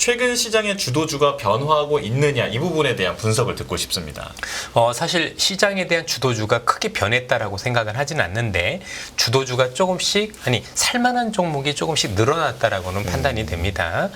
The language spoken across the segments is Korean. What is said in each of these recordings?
최근 시장의 주도주가 변화하고 있느냐 이 부분에 대한 분석을 듣고 싶습니다. 사실 시장에 대한 주도주가 크게 변했다라고 생각은 하진 않는데 주도주가 조금씩 살만한 종목이 조금씩 늘어났다라고는 판단이 됩니다.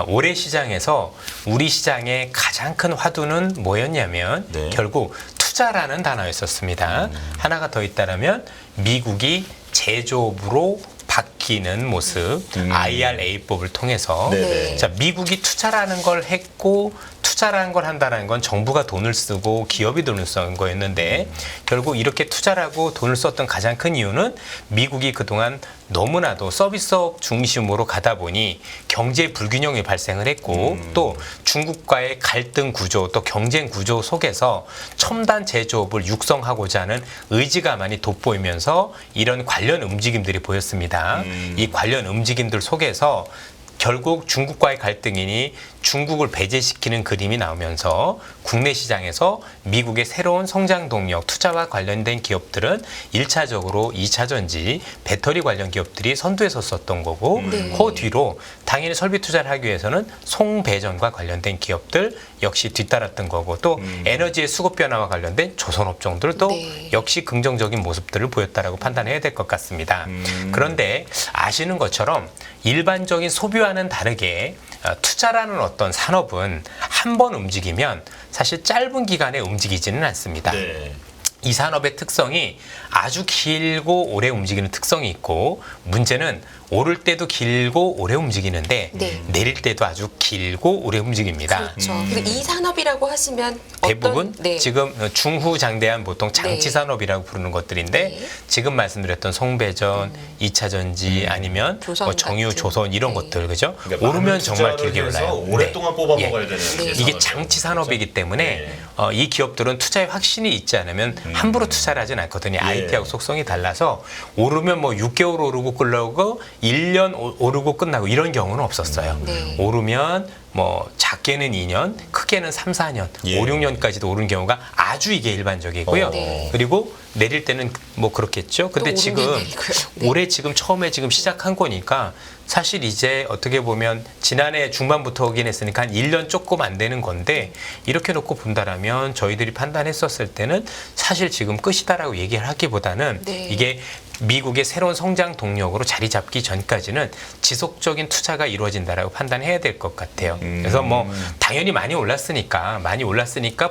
올해 시장에서 우리 시장의 가장 큰 화두는 뭐였냐면 네. 결국 투자라는 단어였었습니다. 하나가 더 있다라면 미국이 제조업으로 바뀌는 모습, IRA법을 통해서 네네. 자, 미국이 투자라는 걸 했고 투자라는 걸 한다는 건 정부가 돈을 쓰고 기업이 돈을 쓰는 거였는데 결국 이렇게 투자라고 돈을 썼던 가장 큰 이유는 미국이 그동안 너무나도 서비스업 중심으로 가다 보니 경제 불균형이 발생을 했고 또 중국과의 갈등 구조 또 경쟁 구조 속에서 첨단 제조업을 육성하고자 하는 의지가 많이 돋보이면서 이런 관련 움직임들이 보였습니다. 이 관련 움직임들 속에서 결국 중국과의 갈등이니 중국을 배제시키는 그림이 나오면서 국내 시장에서 미국의 새로운 성장 동력, 투자와 관련된 기업들은 1차적으로 2차 전지, 배터리 관련 기업들이 선두에 섰었던 거고 그 뒤로 당연히 설비 투자를 하기 위해서는 송배전과 관련된 기업들 역시 뒤따랐던 거고 또 에너지의 수급 변화와 관련된 조선업종들도 역시 긍정적인 모습들을 보였다라고 판단해야 될 것 같습니다. 그런데 아시는 것처럼 일반적인 소비와는 다르게 투자라는 어떤 산업은 한 번 움직이면 사실 짧은 기간에 움직이지는 않습니다. 네. 이 산업의 특성이 아주 길고 오래 움직이는 특성이 있고 문제는 오를 때도 길고 오래 움직이는데 내릴 때도 아주 길고 오래 움직입니다. 그렇죠. 근데 이 산업이라고 하시면 대부분 어떤, 지금 중후장대한 보통 장치 산업이라고 부르는 것들인데 지금 말씀드렸던 송배전, 2차 전지 아니면 조선 뭐 정유, 같은. 조선 이런 것들 그죠? 그러니까 오르면 많은 정말 투자를 길게 해서 올라요. 오랫동안 뽑아 예. 먹어야 되는 이게 산업이죠. 장치 산업이기 때문에 네. 이 기업들은 투자에 확신이 있지 않으면 함부로 투자를 하진 않거든요. IT하고 속성이 달라서 오르면 뭐 6개월 오르고 끝나고 1년 오르고 끝나고 이런 경우는 없었어요. 오르면 뭐 작게는 2년, 크게는 3, 4년, 예. 5, 6년까지도 오른 경우가 아주 이게 일반적이고요. 그리고 내릴 때는 뭐 그렇겠죠. 근데 또 지금 오르면 내리고요. 올해 지금 처음에 지금 시작한 거니까 사실 이제 어떻게 보면 지난해 중반부터 오긴 했으니까 한 1년 조금 안 되는 건데 이렇게 놓고 본다라면 저희들이 판단했었을 때는 사실 지금 끝이다라고 얘기를 하기보다는 이게 미국의 새로운 성장 동력으로 자리 잡기 전까지는 지속적인 투자가 이루어진다라고 판단해야 될 것 같아요. 그래서 뭐 당연히 많이 올랐으니까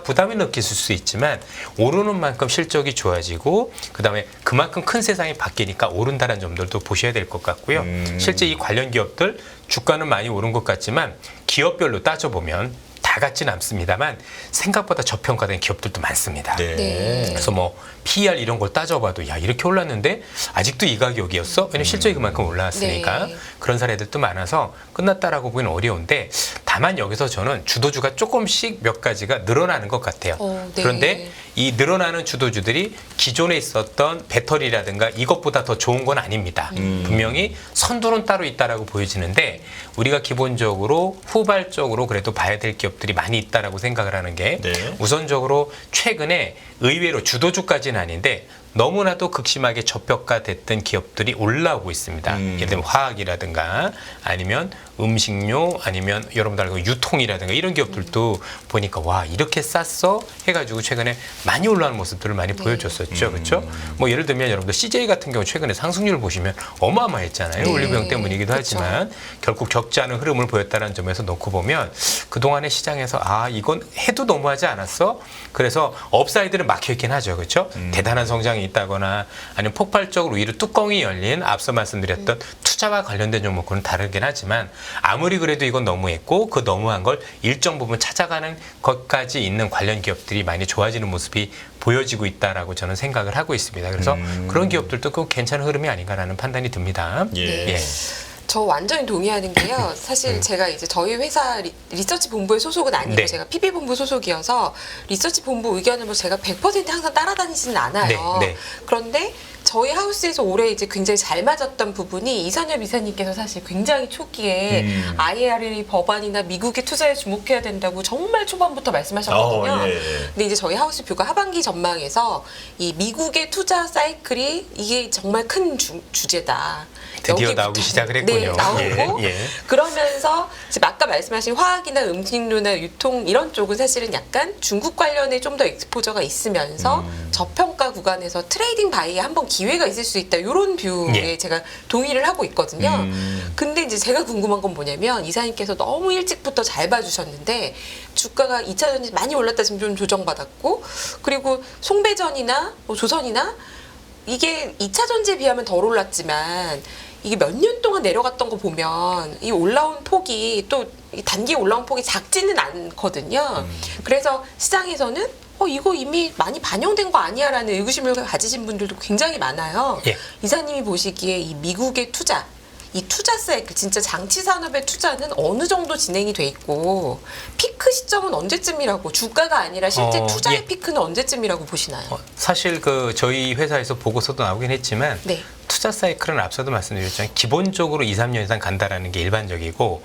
부담이 느끼실 수 있지만 오르는 만큼 실적이 좋아지고 그다음에 그만큼 큰 세상이 바뀌니까 오른다는 점들도 보셔야 될 것 같고요. 실제 이 관련 기업들 주가는 많이 오른 것 같지만 기업별로 따져보면 다 같지는 않습니다만 생각보다 저평가된 기업들도 많습니다. 그래서 뭐 PER 이런 걸 따져봐도 야 이렇게 올랐는데 아직도 이 가격이었어? 왜냐면 실적이 그만큼 올라왔으니까 그런 사례들도 많아서 끝났다라고 보기는 어려운데 다만 여기서 저는 주도주가 조금씩 몇 가지가 늘어나는 것 같아요. 그런데 이 늘어나는 주도주들이 기존에 있었던 배터리라든가 이것보다 더 좋은 건 아닙니다. 분명히 선두는 따로 있다라고 보여지는데 우리가 기본적으로 후발적으로 그래도 봐야 될 기업들이 많이 있다라고 생각을 하는 게 우선적으로 최근에 의외로 주도주까지는 아닌데 너무나도 극심하게 저평가됐던 기업들이 올라오고 있습니다. 예를 들면 화학이라든가 아니면 음식료 아니면 여러분들 알고 유통이라든가 이런 기업들도 보니까 와 이렇게 쌌어 해가지고 최근에 많이 올라오는 모습들을 많이 보여줬었죠. 그렇죠? 뭐 예를 들면 여러분들 CJ 같은 경우 최근에 상승률을 보시면 어마어마했잖아요. 올리브영 때문이기도 하지만 결국 적지 않은 흐름을 보였다는 점에서 놓고 보면 그동안의 시장에서 아 이건 해도 너무하지 않았어? 그래서 업사이드는 막혀있긴 하죠. 그렇죠? 대단한 성장이 있다거나 아니면 폭발적으로 위로 뚜껑이 열린 앞서 말씀드렸던 투자와 관련된 종목과는 다르긴 하지만 아무리 그래도 이건 너무했고 그 너무한 걸 일정 부분 찾아가는 것까지 있는 관련 기업들이 많이 좋아지는 모습이 보여지고 있다라고 저는 생각을 하고 있습니다. 그래서 그런 기업들도 꼭 괜찮은 흐름이 아닌가라는 판단이 듭니다. 예. 저 완전히 동의하는 게요. 사실 제가 이제 저희 회사 리서치 본부의 소속은 아니고 제가 PB 본부 소속이어서 리서치 본부 의견을 뭐 제가 100% 항상 따라다니지는 않아요. 그런데 저희 하우스에서 올해 이제 굉장히 잘 맞았던 부분이 이선엽 이사님께서 사실 굉장히 초기에 IRA 법안이나 미국의 투자에 주목해야 된다고 정말 초반부터 말씀하셨거든요. 예. 근데 이제 저희 하우스 뷰가 하반기 전망에서 이 미국의 투자 사이클이 이게 정말 큰 주제다. 드디어 여기부터 나오기 시작을 네, 했군요. 나오고 예, 예. 그러면서 지금 아까 말씀하신 화학이나 음식료나 유통 이런 쪽은 사실은 약간 중국 관련에 좀 더 익스포저가 있으면서 저평가 구간에서 트레이딩 바이에 한번 기회가 있을 수 있다. 이런 뷰에 예. 제가 동의를 하고 있거든요. 근데 이제 제가 궁금한 건 뭐냐면 이사님께서 너무 일찍부터 잘 봐주셨는데 주가가 2차 전지 많이 올랐다 지금 좀 조정받았고 그리고 송배전이나 뭐 조선이나 이게 2차 전지에 비하면 덜 올랐지만 이게 몇 년 동안 내려갔던 거 보면 이 올라온 폭이 또 이 단기에 올라온 폭이 작지는 않거든요. 그래서 시장에서는 이거 이미 많이 반영된 거 아니야 라는 의구심을 가지신 분들도 굉장히 많아요. 예. 이사님이 보시기에 이 미국의 투자 이 투자 사이클 진짜 장치 산업의 투자는 어느 정도 진행이 돼 있고 피크 시점은 언제쯤이라고 주가가 아니라 실제 투자의 예. 피크는 언제쯤이라고 보시나요? 사실 저희 회사에서 보고서도 나오긴 했지만 네. 투자 사이클은 앞서도 말씀드렸지만 기본적으로 2, 3년 이상 간다라는 게 일반적이고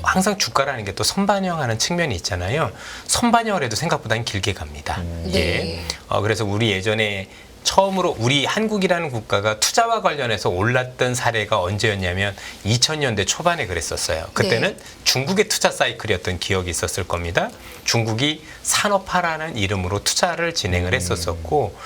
항상 주가라는 게 또 선반영하는 측면이 있잖아요. 선반영을 해도 생각보다는 길게 갑니다. 네. 그래서 우리 예전에 처음으로 우리 한국이라는 국가가 투자와 관련해서 올랐던 사례가 언제였냐면 2000년대 초반에 그랬었어요. 그때는 네. 중국의 투자 사이클이었던 기억이 있었을 겁니다. 중국이 산업화라는 이름으로 투자를 진행을 했었었고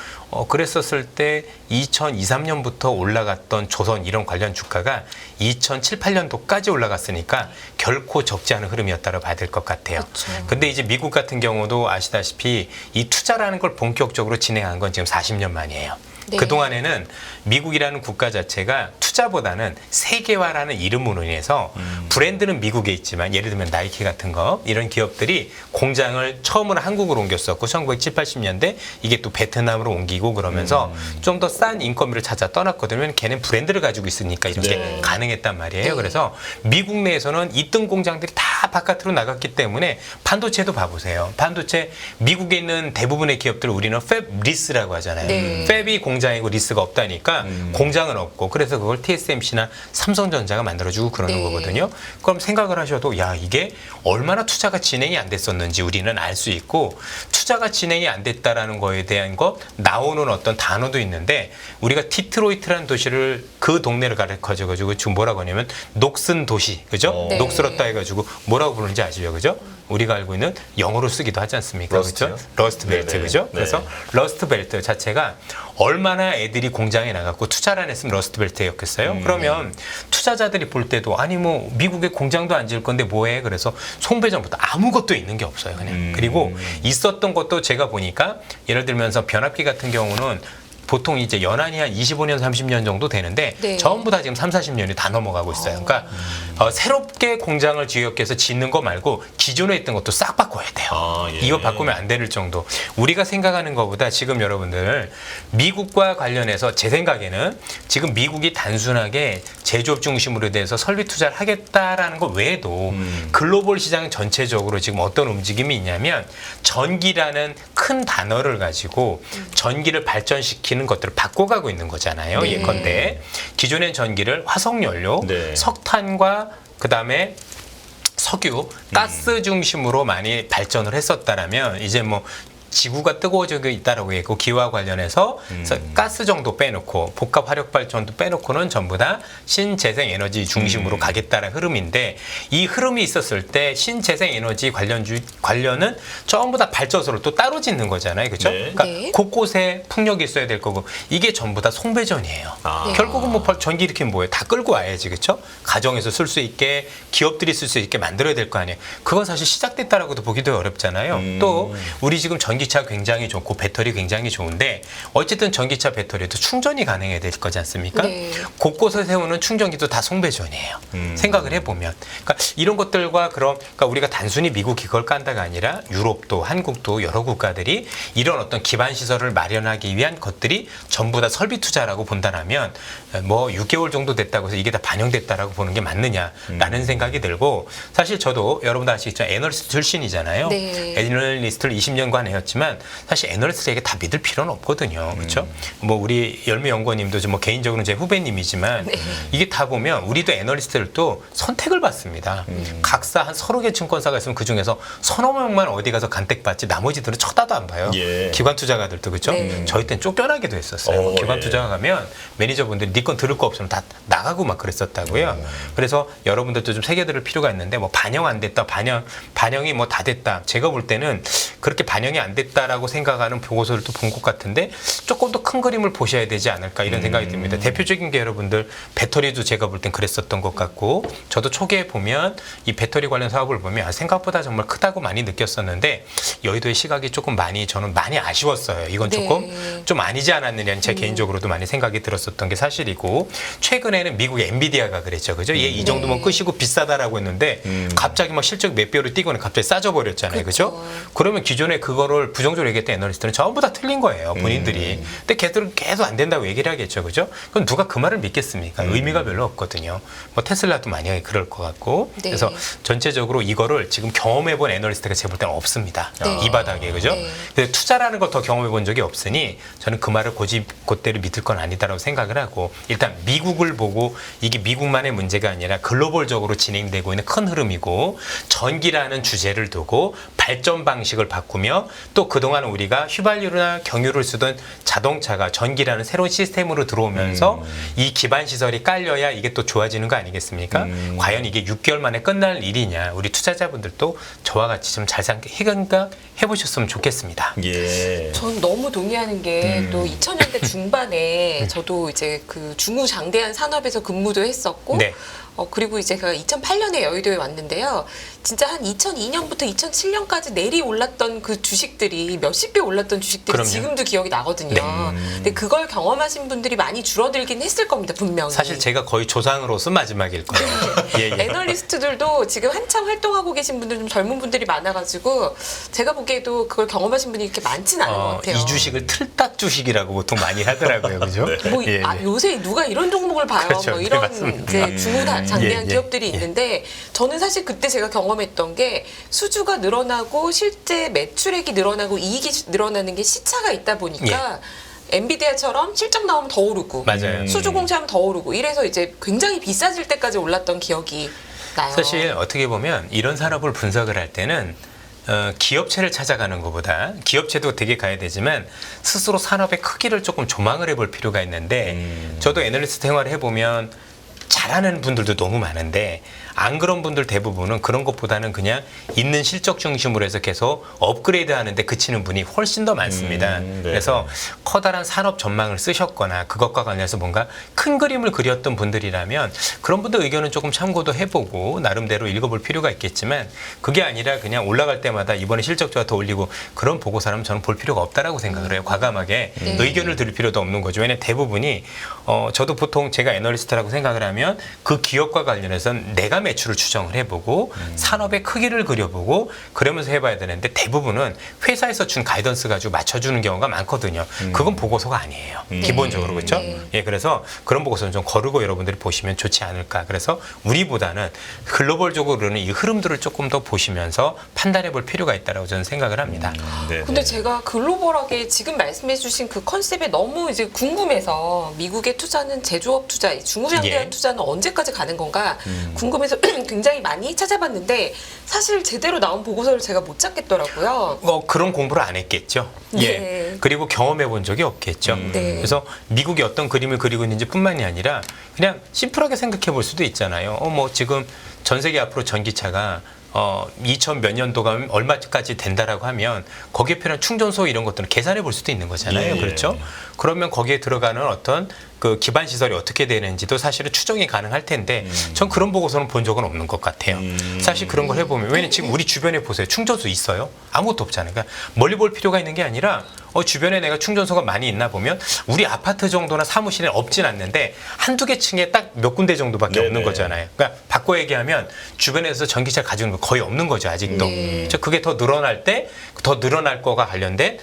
그랬었을 때 2002, 3년부터 올라갔던 조선 이런 관련 주가가 2007, 8년도까지 올라갔으니까 결코 적지 않은 흐름이었다고 봐야 될 것 같아요. 그렇죠. 근데 이제 미국 같은 경우도 아시다시피 이 투자라는 걸 본격적으로 진행한 건 지금 40년 만이에요. 네. 그동안에는 미국이라는 국가 자체가 투자보다는 세계화라는 이름으로 인해서 브랜드는 미국에 있지만 예를 들면 나이키 같은 거 이런 기업들이 공장을 처음으로 한국으로 옮겼었고 1970, 80년대 이게 또 베트남으로 옮기고 그러면서 좀 더 싼 인건비를 찾아 떠났거든요. 걔는 브랜드를 가지고 있으니까 이렇게 네. 가능했단 말이에요. 네. 그래서 미국 내에서는 있던 공장들이 다 바깥으로 나갔기 때문에 반도체도 봐보세요. 반도체 미국에 있는 대부분의 기업들 우리는 팹 리스라고 하잖아요. 네. 팹이 공장이고 리스가 없다니까 공장은 없고 그래서 그걸 TSMC나 삼성전자가 만들어주고 그러는 네. 거거든요. 그럼 생각을 하셔도 야 이게 얼마나 투자가 진행이 안 됐었는지 우리는 알 수 있고 투자가 진행이 안 됐다라는 거에 대한 거 나오는 어떤 단어도 있는데 우리가 디트로이트라는 도시를 그 동네를 가르쳐가지고 지금 뭐라고 하냐면 녹슨 도시 그죠? 네. 녹슬었다 해가지고 뭐라고 부르는지 아시죠? 그죠? 우리가 알고 있는 영어로 쓰기도 하지 않습니까? 러스트요? 그렇죠? 러스트 벨트 네네. 그죠? 네. 그래서 러스트 벨트 자체가 얼마나 애들이 공장에 나갔고 투자를 안 했으면 러스트 벨트였겠어요? 그러면 투자자들이 볼 때도 아니 뭐 미국에 공장도 안 지을 건데 뭐해? 그래서 송배전부터 아무것도 있는 게 없어요. 그냥. 그리고 있었던 것도 제가 보니까 예를 들면서 변압기 같은 경우는 보통 이제 연한이 한 25년, 30년 정도 되는데 네. 전부 다 지금 3, 40년이 다 넘어가고 있어요. 그러니까 새롭게 공장을 지역에서 짓는 거 말고 기존에 있던 것도 싹 바꿔야 돼요. 아, 예. 이거 바꾸면 안 될 정도. 우리가 생각하는 것보다 지금 여러분들 미국과 관련해서 제 생각에는 지금 미국이 단순하게 제조업 중심으로 돼서 설비 투자를 하겠다라는 것 외에도 글로벌 시장 전체적으로 지금 어떤 움직임이 있냐면 전기라는 큰 단어를 가지고 전기를 발전시키는 것들을 바꿔가고 있는 거잖아요. 네. 예컨대 기존의 전기를 화석연료, 네. 석탄과 그다음에 석유, 가스 중심으로 많이 발전을 했었다라면 이제 뭐 지구가 뜨거워지고 있다라고 했고 기후와 관련해서 가스 정도 빼놓고 복합 화력 발전도 빼놓고는 전부 다 신재생 에너지 중심으로 가겠다는 흐름인데 이 흐름이 있었을 때 신재생 에너지 관련은 전부 다 발전소를 또 따로 짓는 거잖아요, 그렇죠? 네. 그러니까 네. 곳곳에 풍력이 있어야 될 거고 이게 전부 다 송배전이에요. 아. 네. 결국은 뭐 전기 일으키면 뭐예요? 다 끌고 와야지, 그렇죠? 가정에서 쓸 수 있게 기업들이 쓸 수 있게 만들어야 될 거 아니에요. 그건 사실 시작됐다라고도 보기도 어렵잖아요. 또 우리 지금 전기차 굉장히 좋고 배터리 굉장히 좋은데 어쨌든 전기차 배터리도 충전이 가능해야 될 거지 않습니까? 네. 곳곳에 세우는 충전기도 다 송배전이에요. 생각을 해보면. 그러니까 이런 것들과 그러니까 우리가 단순히 미국 이걸 깐다가 아니라 유럽도 한국도 여러 국가들이 이런 어떤 기반 시설을 마련하기 위한 것들이 전부 다 설비 투자라고 본다면 뭐 6개월 정도 됐다고 해서 이게 다 반영됐다라고 보는 게 맞느냐라는 생각이 들고 사실 저도 여러분도 아시겠지만 애널리스트 출신이잖아요. 네. 애널리스트를 20년간 해왔지만 말씀하셨지만 사실 애널리스트에게 다 믿을 필요는 없거든요. 그렇죠? 뭐 우리 열매연구원님도 뭐 개인적으로는 제 후배님이지만 이게 다 보면 우리도 애널리스트들도 선택을 받습니다. 각사 한 서너 개 증권사가 있으면 그 중에서 서너 명만 어디 가서 간택 받지 나머지들은 쳐다도 안 봐요. 예. 기관 투자가들도 그렇죠? 저희 때는 쫓겨나기도 했었어요. 기관 예. 투자가 가면 매니저분들이 네 건 들을 거 없으면 다 나가고 막 그랬었다고요. 그래서 여러분들도 좀 새겨들을 필요가 있는데 뭐 반영 안 됐다, 반영이 뭐 다 됐다. 제가 볼 때는 그렇게 반영이 안 됐다라고 생각하는 보고서를 또 본 것 같은데 조금 더 큰 그림을 보셔야 되지 않을까 이런 생각이 듭니다. 대표적인 게 여러분들 배터리도 제가 볼 땐 그랬었던 것 같고 저도 초기에 보면 이 배터리 관련 사업을 보면 생각보다 정말 크다고 많이 느꼈었는데 여의도의 시각이 조금 저는 많이 아쉬웠어요. 이건 조금 좀 아니지 않았느냐는 제 개인적으로도 많이 생각이 들었었던 게 사실이고 최근에는 미국의 엔비디아가 그랬죠. 그죠? 얘 이 정도면 끝이고 비싸다라고 했는데 갑자기 막 실적 몇 배로 뛰고는 갑자기 싸져 버렸잖아요. 그죠? 그러면 기존에 그거를 부정적으로 얘기했던 애널리스트는 전부 다 틀린 거예요. 본인들이. 근데 걔들은 계속 안 된다고 얘기를 하겠죠. 그죠? 그럼 누가 그 말을 믿겠습니까? 의미가 별로 없거든요. 뭐 테슬라도 만약에 그럴 것 같고. 네. 그래서 전체적으로 이거를 지금 경험해본 애널리스트가 제가 볼 때는 없습니다. 이 바닥에. 그죠? 근데 투자라는 걸 더 경험해본 적이 없으니 저는 그 말을 곧대로 믿을 건 아니다라고 생각을 하고 일단 미국을 보고 이게 미국만의 문제가 아니라 글로벌적으로 진행되고 있는 큰 흐름이고 전기라는 주제를 두고 발전 방식을 바꾸며 또 그동안 우리가 휘발유나 경유를 쓰던 자동차가 전기라는 새로운 시스템으로 들어오면서 이 기반 시설이 깔려야 이게 또 좋아지는 거 아니겠습니까? 과연 이게 6개월 만에 끝날 일이냐? 우리 투자자분들도 저와 같이 좀 잘 생각해 보셨으면 좋겠습니다. 예. 전 너무 동의하는 게 또 2000년대 중반에 저도 이제 그 중후장대한 산업에서 근무도 했었고 네. 그리고 이제 제가 2008년에 여의도에 왔는데요. 진짜 한 2002년부터 2007년까지 내리 올랐던 그 주식들이 몇십 배 올랐던 주식들이 그럼요. 지금도 기억이 나거든요. 네. 근데 그걸 경험하신 분들이 많이 줄어들긴 했을 겁니다. 분명히. 사실 제가 거의 조상으로서 마지막일 거예요. 예, 예. 애널리스트들도 지금 한참 활동하고 계신 분들 좀 젊은 분들이 많아가지고 제가 보기에도 그걸 경험하신 분이 이렇게 많진 않은 것 같아요. 이 주식을 틀딱 주식이라고 보통 많이 하더라고요. 그죠? 뭐 예, 예. 요새 누가 이런 종목을 봐요? 그렇죠. 뭐 네, 이런 맞습니다. 이제 중후장대한 예, 예. 기업들이 있는데 저는 사실 그때 제가 경험했던 게 수주가 늘어나고 실제 매출액이 늘어나고 이익이 늘어나는 게 시차가 있다 보니까 엔비디아처럼 실적 나오면 더 오르고 맞아요. 수주 공시하면 더 오르고 이래서 이제 굉장히 비싸질 때까지 올랐던 기억이 나요. 사실 어떻게 보면 이런 산업을 분석을 할 때는 기업체를 찾아가는 것보다 기업체도 되게 가야 되지만 스스로 산업의 크기를 조금 조망을 해볼 필요가 있는데 저도 애널리스트 생활을 해보면 잘하는 분들도 너무 많은데 안 그런 분들 대부분은 그런 것보다는 그냥 있는 실적 중심으로 해서 계속 업그레이드 하는데 그치는 분이 훨씬 더 많습니다. 네. 그래서 커다란 산업 전망을 쓰셨거나 그것과 관련해서 뭔가 큰 그림을 그렸던 분들이라면 그런 분들 의견은 조금 참고도 해보고 나름대로 읽어볼 필요가 있겠지만 그게 아니라 그냥 올라갈 때마다 이번에 실적조가 더 올리고 그런 보고서라면 저는 볼 필요가 없다라고 생각을 해요. 과감하게 의견을 들을 필요도 없는 거죠. 왜냐하면 대부분이 저도 보통 제가 애널리스트라고 생각을 하면 그 기업과 관련해서는 내가 매출을 추정을 해보고 산업의 크기를 그려보고 그러면서 해봐야 되는데 대부분은 회사에서 준 가이던스 가지고 맞춰주는 경우가 많거든요. 그건 보고서가 아니에요. 기본적으로 그렇죠? 예, 그래서 그런 보고서는 좀 거르고 여러분들이 보시면 좋지 않을까. 그래서 우리보다는 글로벌적으로는 이 흐름들을 조금 더 보시면서 판단해볼 필요가 있다라고 저는 생각을 합니다. 네. 근데 제가 글로벌하게 지금 말씀해주신 그 컨셉에 너무 이제 궁금해서 미국의 투자는 제조업 투자, 중후장대한 예. 투자는 언제까지 가는 건가 궁금해서 굉장히 많이 찾아봤는데 사실 제대로 나온 보고서를 제가 못 찾겠더라고요. 그런 공부를 안 했겠죠. 네. 예. 그리고 경험해 본 적이 없겠죠. 네. 그래서 미국이 어떤 그림을 그리고 있는지 뿐만이 아니라 그냥 심플하게 생각해 볼 수도 있잖아요. 뭐 지금 전 세계 앞으로 전기차가 2000 몇 년도가 얼마까지 된다라고 하면 거기에 필요한 충전소 이런 것들은 계산해 볼 수도 있는 거잖아요. 예. 그렇죠? 그러면 거기에 들어가는 어떤 그 기반 시설이 어떻게 되는지도 사실은 추정이 가능할 텐데 전 그런 보고서는 본 적은 없는 것 같아요. 사실 그런 걸 해보면 왜냐면 지금 우리 주변에 보세요. 충전소 있어요? 아무것도 없잖아요. 그러니까 멀리 볼 필요가 있는 게 아니라 주변에 내가 충전소가 많이 있나 보면 우리 아파트 정도나 사무실에 없진 않는데 한두 개 층에 딱 몇 군데 정도밖에 네네. 없는 거잖아요. 그러니까 바꿔 얘기하면 주변에서 전기차 가지고 있는 거 거의 없는 거죠. 아직도. 네. 그게 더 늘어날 때 더 늘어날 거가 관련된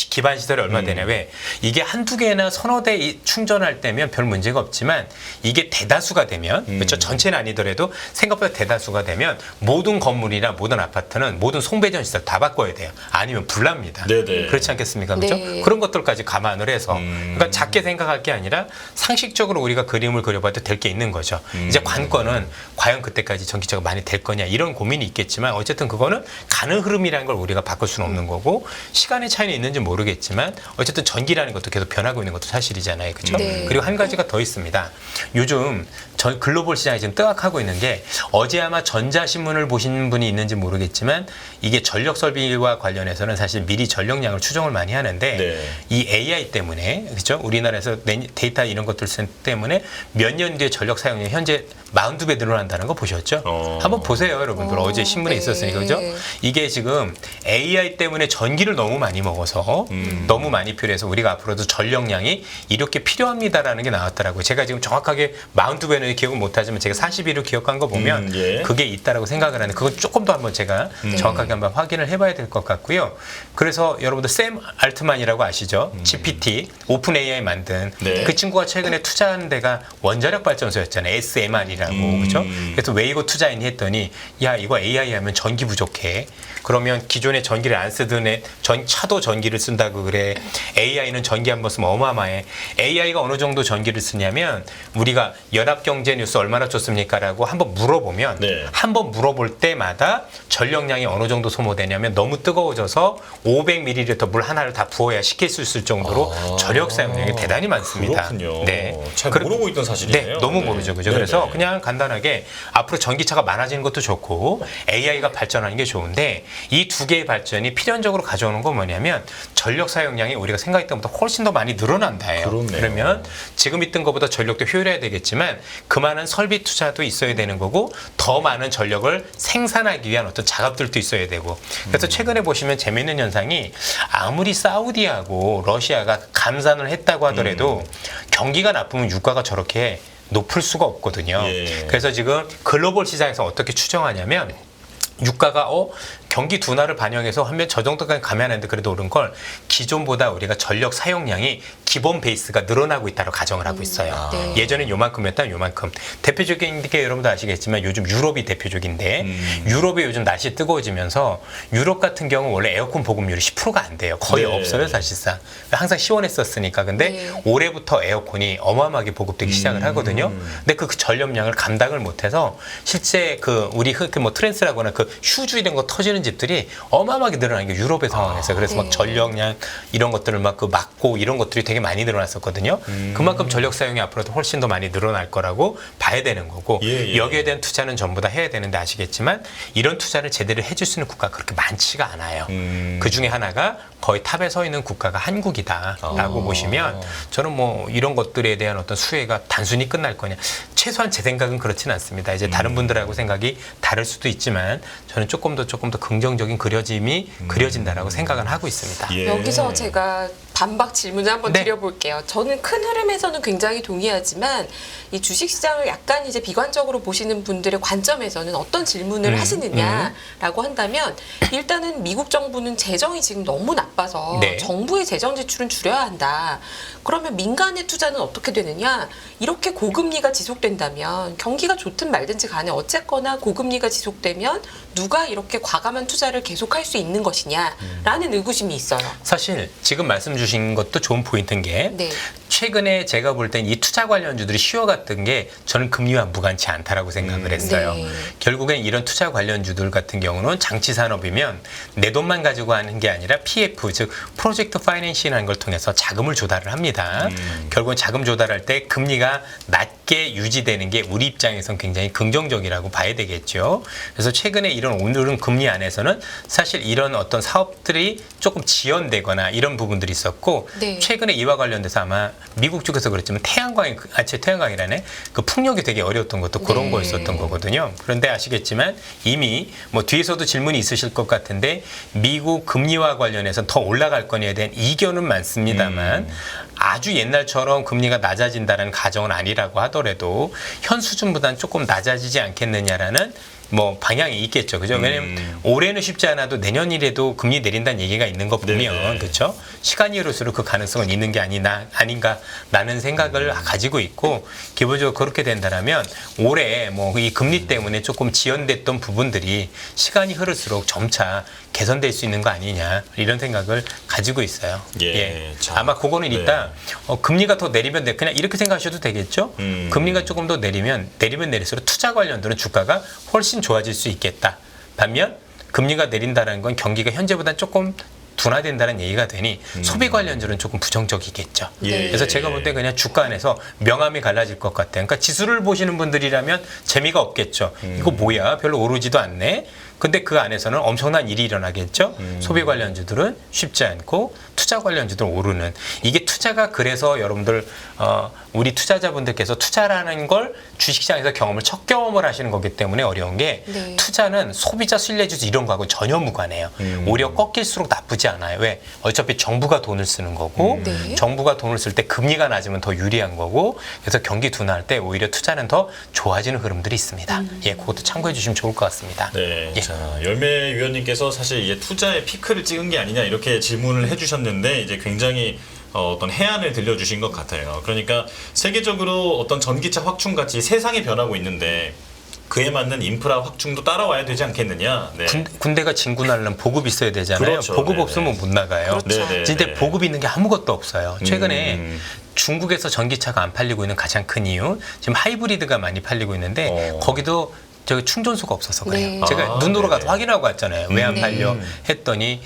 기반 시설이 얼마 되냐. 왜? 이게 한두 개나 서너 대 충전할 때면 별 문제가 없지만 이게 대다수가 되면 그렇죠? 전체는 아니더라도 생각보다 대다수가 되면 모든 건물이나 모든 아파트는 모든 송배전 시설 다 바꿔야 돼요. 아니면 불납니다. 네네. 그렇지 않겠습니까? 그렇죠? 네. 그런 것들까지 감안을 해서 그러니까 작게 생각할 게 아니라 상식적으로 우리가 그림을 그려봐도 될 게 있는 거죠. 이제 관건은 과연 그때까지 전기차가 많이 될 거냐 이런 고민이 있겠지만 어쨌든 그거는 가는 흐름이라는 걸 우리가 바꿀 수는 없는 거고 시간의 차이는 있는지 모르겠지만 어쨌든 전기라는 것도 계속 변하고 있는 것도 사실이잖아요. 그렇죠? 네. 그리고 한 가지가 더 있습니다. 요즘 글로벌 시장이 지금 뜨악하고 있는 게 어제 아마 전자신문을 보신 분이 있는지 모르겠지만 이게 전력 설비와 관련해서는 사실 미리 전력량을 추정을 많이 하는데 네. 이 AI 때문에 그렇죠? 우리나라에서 데이터 이런 것들 때문에 몇 년 뒤에 전력 사용량이 현재 42배 늘어난다는 거 보셨죠? 한번 보세요, 여러분들. 어제 신문에 네. 있었으니까 그죠? 이게 지금 AI 때문에 전기를 너무 많이 먹어서 너무 많이 필요해서 우리가 앞으로도 전력량이 이렇게 필요합니다라는 게 나왔더라고요. 제가 지금 정확하게 42배는 기억은 못하지만 제가 42로 기억한 거 보면 예. 그게 있다라고 생각을 하는데 그건 조금 더 한번 제가 정확하게 한번 확인을 해봐야 될 것 같고요. 그래서 여러분들 샘 알트만이라고 아시죠? GPT, 오픈 AI 만든 네. 그 친구가 최근에 투자한 데가 원자력 발전소였잖아요. SMR이라고 그렇죠? 그래서 왜 이거 투자했니 했더니 야 이거 AI 하면 전기 부족해. 그러면 기존에 전기를 안 쓰던 차도 전기를 쓴다고 그래. AI는 전기 한 번 쓰면 어마어마해. AI가 어느 정도 전기를 쓰냐면 우리가 연합경제뉴스 얼마나 좋습니까라고 한번 물어보면 네. 한번 물어볼 때마다 전력량이 어느 정도 소모되냐면 너무 뜨거워져서 500ml 물 하나를 다 부어야 식힐 수 있을 정도로 전력 사용량이 대단히 많습니다. 그렇군요. 네. 잘 모르고 있던 사실이네요. 네, 너무 모르죠, 그죠? 네네. 그래서 그냥 간단하게 앞으로 전기차가 많아지는 것도 좋고 AI가 발전하는 게 좋은데 이 두 개의 발전이 필연적으로 가져오는 건 뭐냐면 전력 사용량이 우리가 생각했던 것보다 훨씬 더 많이 늘어난다예요. 그렇네요. 그러면 지금 있던 것보다 전력도 효율해야 되겠지만 그 많은 설비 투자도 있어야 되는 거고 더 많은 전력을 생산하기 위한 어떤 작업들도 있어야 되고 그래서 최근에 보시면 재미있는 현상이 아무리 사우디하고 러시아가 감산을 했다고 하더라도 경기가 나쁘면 유가가 저렇게 높을 수가 없거든요. 예. 그래서 지금 글로벌 시장에서 어떻게 추정하냐면 유가가 경기 둔화를 반영해서 하면 저 정도까지 가면 하는데 그래도 오른 걸 기존보다 우리가 전력 사용량이 기본 베이스가 늘어나고 있다고 가정을 하고 있어요. 네. 예전엔 요만큼이었다면 요만큼. 대표적인 게 여러분도 아시겠지만 요즘 유럽이 대표적인데 유럽이 요즘 날씨 뜨거워지면서 유럽 같은 경우 원래 에어컨 보급률이 10%가 안 돼요. 거의 네. 없어요 사실상. 항상 시원했었으니까. 근데 네. 올해부터 에어컨이 어마어마하게 보급되기 시작을 하거든요. 근데 그 전력량을 감당을 못해서 실제 우리 뭐 트랜스라거나 그 휴즈 이런 거 터지는 집들이 어마어마하게 늘어난 게 유럽의 상황에서 그래서 막 네. 전력량 이런 것들을 막 막고 이런 것들이 되게 많이 늘어났었거든요. 그만큼 전력 사용이 앞으로도 훨씬 더 많이 늘어날 거라고 봐야 되는 거고 예. 여기에 대한 투자는 전부 다 해야 되는데 아시겠지만 이런 투자를 제대로 해줄 수 있는 국가가 그렇게 많지가 않아요. 그 중에 하나가 거의 탑에 서 있는 국가가 한국이다라고 보시면 저는 뭐 이런 것들에 대한 어떤 수혜가 단순히 끝날 거냐 최소한 제 생각은 그렇지는 않습니다. 이제 다른 분들하고 생각이 다를 수도 있지만 저는 조금 더 긍정적인 그려짐이 그려진다라고 생각은 하고 있습니다. 예. 여기서 제가 반박 질문을 한번 네. 드려볼게요. 저는 큰 흐름에서는 굉장히 동의하지만 이 주식시장을 약간 이제 비관적으로 보시는 분들의 관점에서는 어떤 질문을 하시느냐라고 한다면 일단은 미국 정부는 재정이 지금 너무 나빠서 네. 정부의 재정 지출은 줄여야 한다. 그러면 민간의 투자는 어떻게 되느냐? 이렇게 고금리가 지속된다면 경기가 좋든 말든지 간에 어쨌거나 고금리가 지속되면 누가 이렇게 과감한 투자를 계속할 수 있는 것이냐라는 의구심이 있어요. 사실 지금 말씀 주신 것도 좋은 포인트인 게 네. 최근에 제가 볼 땐 이 투자 관련주들이 쉬어갔던 게 저는 금리와 무관치 않다라고 생각을 했어요. 네. 결국엔 이런 투자 관련주들 같은 경우는 장치 산업이면 내 돈만 가지고 하는 게 아니라 PF 즉 프로젝트 파이낸싱이라는 걸 통해서 자금을 조달을 합니다. 결국은 자금 조달할 때 금리가 낮게 유지되는 게 우리 입장에선 굉장히 긍정적이라고 봐야 되겠죠. 그래서 최근에 이런 오늘은 금리 안에서는 사실 이런 어떤 사업들이 조금 지연되거나 이런 부분들이 있었고 네. 최근에 이와 관련돼서 아마 미국 쪽에서 그랬지만 태양광이라네 그 풍력이 되게 어려웠던 것도 그런 네. 거였었던 거거든요. 그런데 아시겠지만 이미 뭐 뒤에서도 질문이 있으실 것 같은데 미국 금리와 관련해서 더 올라갈 거냐에 대한 이견은 많습니다만 아주 옛날처럼 금리가 낮아진다는 가정은 아니라고 하더라도 현 수준보다는 조금 낮아지지 않겠느냐라는 뭐 방향이 있겠죠. 그죠? 왜냐면 올해는 쉽지 않아도 내년이라도 금리 내린다는 얘기가 있는 거 보면 네네. 그렇죠? 시간이 흐를수록 그 가능성은 있는 게 아닌가 라는 생각을 가지고 있고 기본적으로 그렇게 된다면 올해 뭐 이 금리 때문에 조금 지연됐던 부분들이 시간이 흐를수록 점차 개선될 수 있는 거 아니냐 이런 생각을 가지고 있어요. 예. 자, 아마 그거는 네. 이따 금리가 더 내리면 그냥 이렇게 생각하셔도 되겠죠. 금리가 조금 더 내리면 내릴수록 투자 관련들은 주가가 훨씬 좋아질 수 있겠다. 반면 금리가 내린다는 건 경기가 현재보다 조금 둔화된다는 얘기가 되니 소비 관련주는 조금 부정적이겠죠. 예, 그래서 예, 제가 볼 때 예. 그냥 주가 안에서 명암이 갈라질 것 같아요. 그러니까 지수를 보시는 분들이라면 재미가 없겠죠. 이거 뭐야? 별로 오르지도 않네. 근데 그 안에서는 엄청난 일이 일어나겠죠. 소비 관련주들은 쉽지 않고 투자 관련주들은 오르는. 이게 투자가 그래서 여러분들 우리 투자자분들께서 투자라는 걸 주식시장에서 첫 경험을 하시는 거기 때문에 어려운 게 네. 투자는 소비자 신뢰주주 이런 거하고 전혀 무관해요. 오히려 꺾일수록 나쁘지 않아요. 왜? 어차피 정부가 돈을 쓰는 거고 네. 정부가 돈을 쓸 때 금리가 낮으면 더 유리한 거고 그래서 경기 둔화할 때 오히려 투자는 더 좋아지는 흐름들이 있습니다. 예, 그것도 참고해 주시면 좋을 것 같습니다. 네. 예. 자, 열매위원님께서 사실 이게 투자의 피크를 찍은 게 아니냐 이렇게 질문을 해주셨는데 이제 굉장히 어떤 해안을 들려주신 것 같아요. 그러니까 세계적으로 어떤 전기차 확충같이 세상이 변하고 있는데 그에 맞는 인프라 확충도 따라와야 되지 않겠느냐. 네. 군대가 진군하려면 보급 있어야 되잖아요. 그렇죠. 보급 네네. 없으면 못 나가요. 그렇죠. 네네. 근데 보급 있는 게 아무것도 없어요. 최근에 중국에서 전기차가 안 팔리고 있는 가장 큰 이유 지금 하이브리드가 많이 팔리고 있는데 거기도 저기 충전소가 없어서 그래요. 네. 제가 눈으로 가서 네네. 확인하고 왔잖아요. 왜 안 네. 팔려 했더니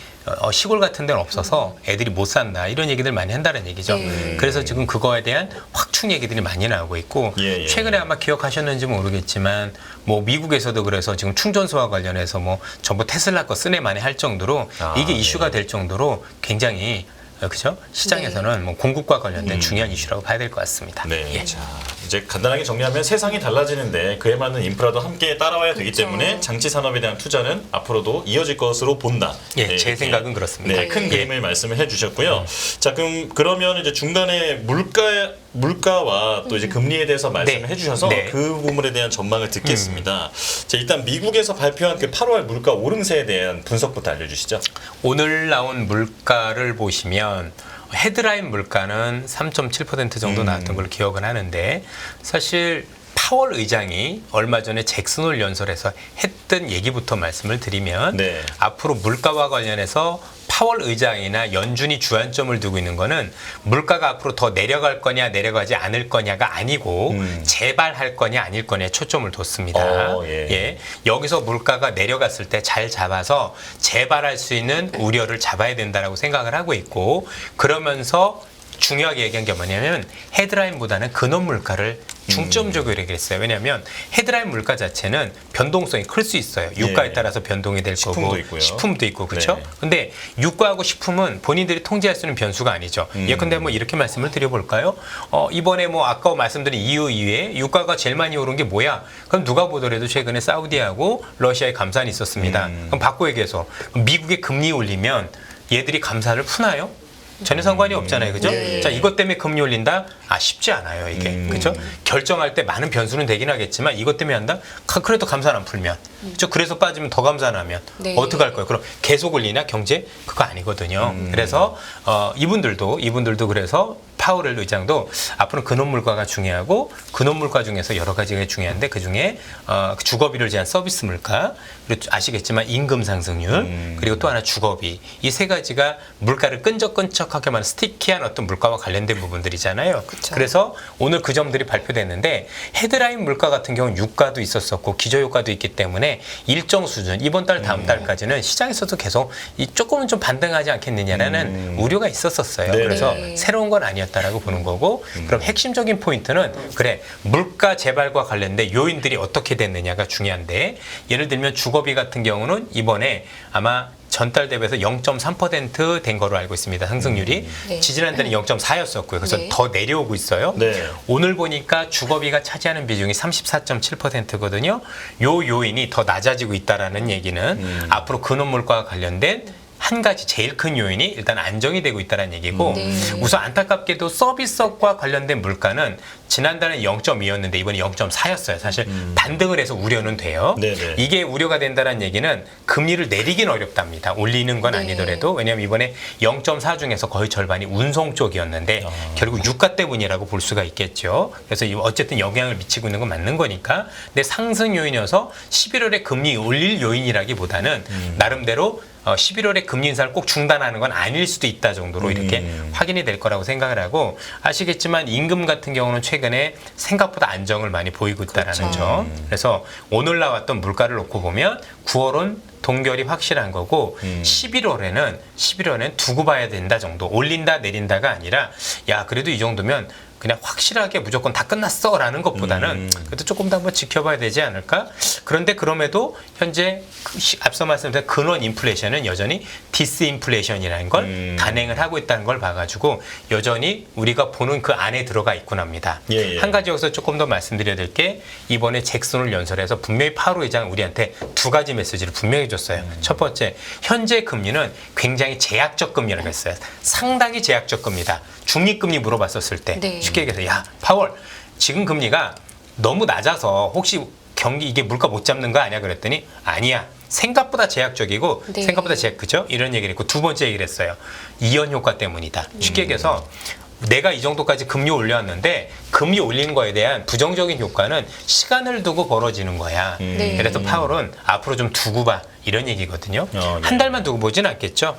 시골 같은 데는 없어서 애들이 못 산다 이런 얘기들 많이 한다는 얘기죠. 네. 그래서 지금 그거에 대한 확충 얘기들이 많이 나오고 있고 예, 예. 최근에 아마 기억하셨는지 모르겠지만 뭐 미국에서도 그래서 지금 충전소와 관련해서 뭐 전부 테슬라 거 쓰네 많이 할 정도로 이게 네. 이슈가 될 정도로 굉장히 그죠? 시장에서는 뭐 공급과 관련된 중요한 이슈라고 봐야 될 것 같습니다. 네. 예. 자, 이제 간단하게 정리하면 세상이 달라지는데 그에 맞는 인프라도 함께 따라와야 되기 그렇죠. 때문에 장치 산업에 대한 투자는 앞으로도 이어질 것으로 본다. 예, 네, 제 이렇게, 생각은 그렇습니다. 네, 큰 예. 그림을 말씀을 해주셨고요. 자, 그러면 이제 중간에 물가와 또 이제 금리에 대해서 말씀을 네. 해주셔서 네. 그 부분에 대한 전망을 듣겠습니다. 자, 일단 미국에서 발표한 그 8월 물가 오름세에 대한 분석부터 알려주시죠. 오늘 나온 물가를 보시면 헤드라인 물가는 3.7% 정도 나왔던 걸로 기억은 하는데 사실 파월 의장이 얼마 전에 잭슨홀 연설에서 했던 얘기부터 말씀을 드리면 네. 앞으로 물가와 관련해서 파월 의장이나 연준이 주안점을 두고 있는 거는 물가가 앞으로 더 내려갈 거냐 내려가지 않을 거냐가 아니고 재발할 거냐 아닐 거냐에 초점을 뒀습니다. 예. 예. 여기서 물가가 내려갔을 때 잘 잡아서 재발할 수 있는 우려를 잡아야 된다라고 생각을 하고 있고 그러면서 중요하게 얘기한 게 뭐냐면 헤드라인보다는 근원 물가를 중점적으로 얘기했어요. 왜냐하면 헤드라인 물가 자체는 변동성이 클 수 있어요. 유가에 예. 따라서 변동이 될 식품도 거고 있고요. 식품도 있고 그렇죠. 네. 근데 유가하고 식품은 본인들이 통제할 수 있는 변수가 아니죠. 예컨대 뭐 이렇게 말씀을 드려볼까요? 이번에 뭐 아까 말씀드린 이유 이외에 유가가 제일 많이 오른 게 뭐야? 그럼 누가 보더라도 최근에 사우디하고 러시아의 감산이 있었습니다. 그럼 바꿔 얘기해서 미국의 금리 올리면 얘들이 감사를 푸나요? 전혀 상관이 없잖아요. 그죠? 네. 자, 이것 때문에 금리 올린다? 쉽지 않아요, 이게. 그죠? 결정할 때 많은 변수는 되긴 하겠지만 이것 때문에 한다? 그래도 감산 안 풀면. 그죠? 그래서 빠지면 더 감산하면 네. 어떻게 할 거예요? 그럼 계속 올리나? 경제? 그거 아니거든요. 그래서 이분들도 그래서 파월 의장도 앞으로 근원 물가가 중요하고 근원 물가 중에서 여러 가지가 중요한데 그중에 주거비를 제한 서비스 물가 그리고 아시겠지만 임금 상승률 그리고 또 하나 주거비 이 세 가지가 물가를 끈적끈적하게 만든 스티키한 어떤 물가와 관련된 부분들이잖아요. 그쵸. 그래서 오늘 그 점들이 발표됐는데 헤드라인 물가 같은 경우는 유가도 있었었고 기저효과도 있기 때문에 일정 수준 이번 달 다음 달까지는 시장에서도 계속 조금은 좀 반등하지 않겠느냐라는 우려가 있었었어요. 네. 그래서 네. 새로운 건 아니었다라고 보는 거고 그럼 핵심적인 포인트는 그래 물가 재발과 관련된 요인들이 어떻게 됐느냐가 중요한데 예를 들면 주거비 같은 경우는 이번에 아마 전달 대비해서 0.3% 거로 알고 있습니다. 상승률이 네. 지지난달에 0.4였었고요. 그래서 네. 더 내려오고 있어요. 네. 오늘 보니까 주거비가 차지하는 비중이 34.7%거든요. 요 요인이 더 낮아지고 있다라는 얘기는 앞으로 근원 물가와 관련된 한 가지 제일 큰 요인이 일단 안정이 되고 있다는 얘기고 네. 우선 안타깝게도 서비스업과 관련된 물가는 지난달에 0.2였는데 이번에 0.4였어요. 사실 반등을 해서 우려는 돼요. 네네. 이게 우려가 된다는 얘기는 금리를 내리긴 어렵답니다. 올리는 건 네. 아니더라도 왜냐하면 이번에 0.4 중에서 거의 절반이 운송 쪽이었는데 결국 유가 때문이라고 볼 수가 있겠죠. 그래서 어쨌든 영향을 미치고 있는 건 맞는 거니까. 근데 상승 요인이어서 11월에 금리 올릴 요인이라기보다는 나름대로 11월에 금리 인사를 꼭 중단하는 건 아닐 수도 있다 정도로 이렇게 확인이 될 거라고 생각을 하고 아시겠지만 임금 같은 경우는 최근에 생각보다 안정을 많이 보이고 있다라는 그렇죠. 점. 그래서 오늘 나왔던 물가를 놓고 보면 9월은 동결이 확실한 거고 11월에는 두고 봐야 된다 정도. 올린다 내린다가 아니라 야 그래도 이 정도면 그냥 확실하게 무조건 다 끝났어라는 것보다는 그래도 조금 더 한번 지켜봐야 되지 않을까? 그런데 그럼에도 현재 앞서 말씀드린 근원 인플레이션은 여전히 디스인플레이션이라는 걸 단행을 하고 있다는 걸 봐가지고 여전히 우리가 보는 그 안에 들어가 있구나 합니다. 예, 예. 한 가지 여기서 조금 더 말씀드려야 될 게 이번에 잭슨을 연설해서 분명히 파월 의장 우리한테 두 가지 메시지를 분명히 줬어요. 첫 번째, 현재 금리는 굉장히 제약적 금리라고 했어요. 상당히 제약적 금리다. 중립금리 물어봤었을 때 네. 쉽게 얘기해서 야 파월 지금 금리가 너무 낮아서 혹시 경기 이게 물가 못 잡는 거 아니야 그랬더니 아니야 생각보다 제약적이고 네. 생각보다 제약 그죠 이런 얘기를 했고 두 번째 얘기를 했어요 이연 효과 때문이다 쉽게 얘기해서 내가 이 정도까지 금리 올려왔는데 금리 올린 거에 대한 부정적인 효과는 시간을 두고 벌어지는 거야. 네. 그래서 파월은 앞으로 좀 두고 봐 이런 얘기거든요. 네. 한 달만 두고 보진 않겠죠.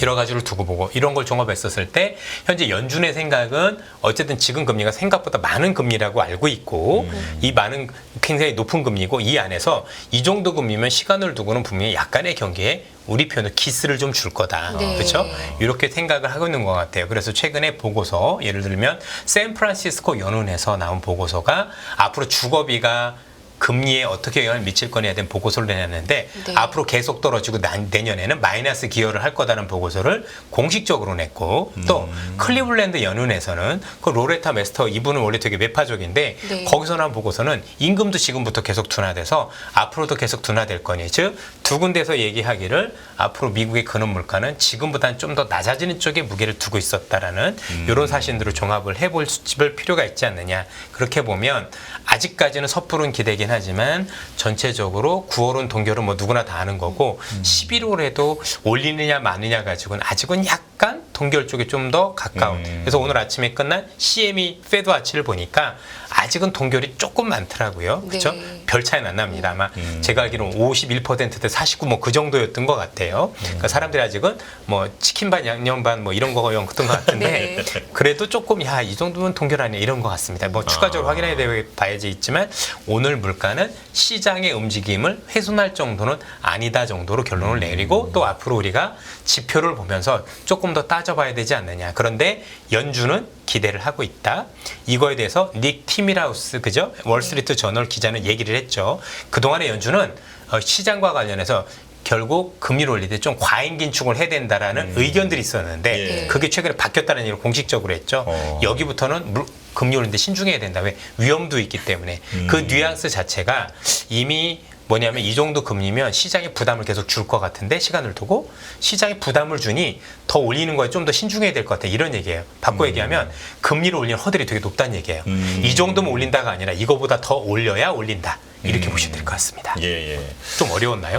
여러 가지를 두고 보고 이런 걸 종합했었을 때 현재 연준의 생각은 어쨌든 지금 금리가 생각보다 많은 금리라고 알고 있고 이 많은 굉장히 높은 금리고 이 안에서 이 정도 금리면 시간을 두고는 분명히 약간의 경기에 우리 표현으로 기스를 좀 줄 거다. 네. 그렇죠? 이렇게 생각을 하고 있는 것 같아요. 그래서 최근에 보고서 예를 들면 샌프란시스코 연운에서 나온 보고서가 앞으로 주거비가 금리에 어떻게 영향을 미칠 거냐에 대한 보고서를 내놨는데 네. 앞으로 계속 떨어지고 내년에는 마이너스 기여를 할 거다는 보고서를 공식적으로 냈고 또 클리블랜드 연운에서는 그 로레타 메스터 이분은 원래 되게 매파적인데 네. 거기서 나온 보고서는 임금도 지금부터 계속 둔화돼서 앞으로도 계속 둔화될 거니 즉 두 군데서 얘기하기를 앞으로 미국의 근원 물가는 지금보다는 좀 더 낮아지는 쪽에 무게를 두고 있었다라는 이런 사실들을 종합을 해볼 필요가 있지 않느냐 그렇게 보면 아직까지는 섣부른 기대긴 하지만 전체적으로 9월은 동결은 뭐 누구나 다 아는 거고 11월에도 올리느냐 마느냐 가지고는 아직은 약간 동결 쪽에 좀 더 가까운 그래서 오늘 아침에 끝난 CME 페드 와치를 보니까 아직은 동결이 조금 많더라고요. 그렇죠? 네. 별 차이는 안 납니다. 아마 제가 알기로는 51%대 49 뭐 그 정도였던 것 같아요. 그러니까 사람들이 아직은 뭐 치킨 반 양념 반 뭐 이런 거가 였던 것 같은데 네. 그래도 조금 야 이 정도면 동결 아니야 이런 것 같습니다. 뭐 추가적으로 확인해야 봐야지 있지만 오늘 물가는 시장의 움직임을 훼손할 정도는 아니다 정도로 결론을 내리고 또 앞으로 우리가 지표를 보면서 조금 더 따져봐야 되지 않느냐. 그런데 연준은 기대를 하고 있다. 이거에 대해서 닉 티밀하우스 그죠? 월스트리트 저널 기자는 얘기를 했죠. 그동안의 연준은 시장과 관련해서 결국 금리를 올릴 때 좀 과잉 긴축을 해야 된다라는 의견들이 있었는데 예. 그게 최근에 바뀌었다는 얘기를 공식적으로 했죠. 여기부터는 금리 올리는데 신중해야 된다. 왜? 위험도 있기 때문에. 그 뉘앙스 자체가 이미 뭐냐면 이 정도 금리면 시장에 부담을 계속 줄 것 같은데 시간을 두고 시장에 부담을 주니 더 올리는 거에 좀 더 신중해야 될 것 같아 이런 얘기예요. 바꿔 얘기하면 금리를 올리는 허들이 되게 높다는 얘기예요. 이 정도면 올린다가 아니라 이거보다 더 올려야 올린다. 이렇게 보시면 될 것 같습니다. 예, 예. 좀 어려웠나요?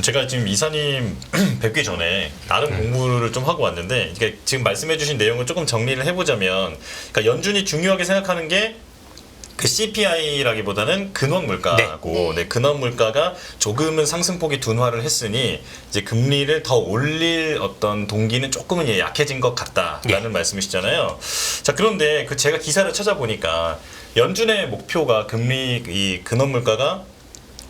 제가 지금 이사님 뵙기 전에 나름 공부를 좀 하고 왔는데 그러니까 지금 말씀해주신 내용을 조금 정리를 해보자면 그러니까 연준이 중요하게 생각하는 게 그 CPI라기보다는 근원 물가고 네. 네, 근원 물가가 조금은 상승폭이 둔화를 했으니 이제 금리를 더 올릴 어떤 동기는 조금은 약해진 것 같다라는 말씀이시잖아요. 자 그런데 그 제가 기사를 찾아보니까 연준의 목표가 금리 이 근원 물가가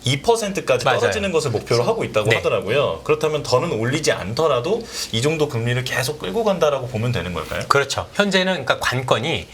2%까지 맞아요. 떨어지는 것을 목표로 하고 있다고 네. 하더라고요. 그렇다면 더는 올리지 않더라도 이 정도 금리를 계속 끌고 간다라고 보면 되는 걸까요? 그렇죠. 현재는 그러니까 관건이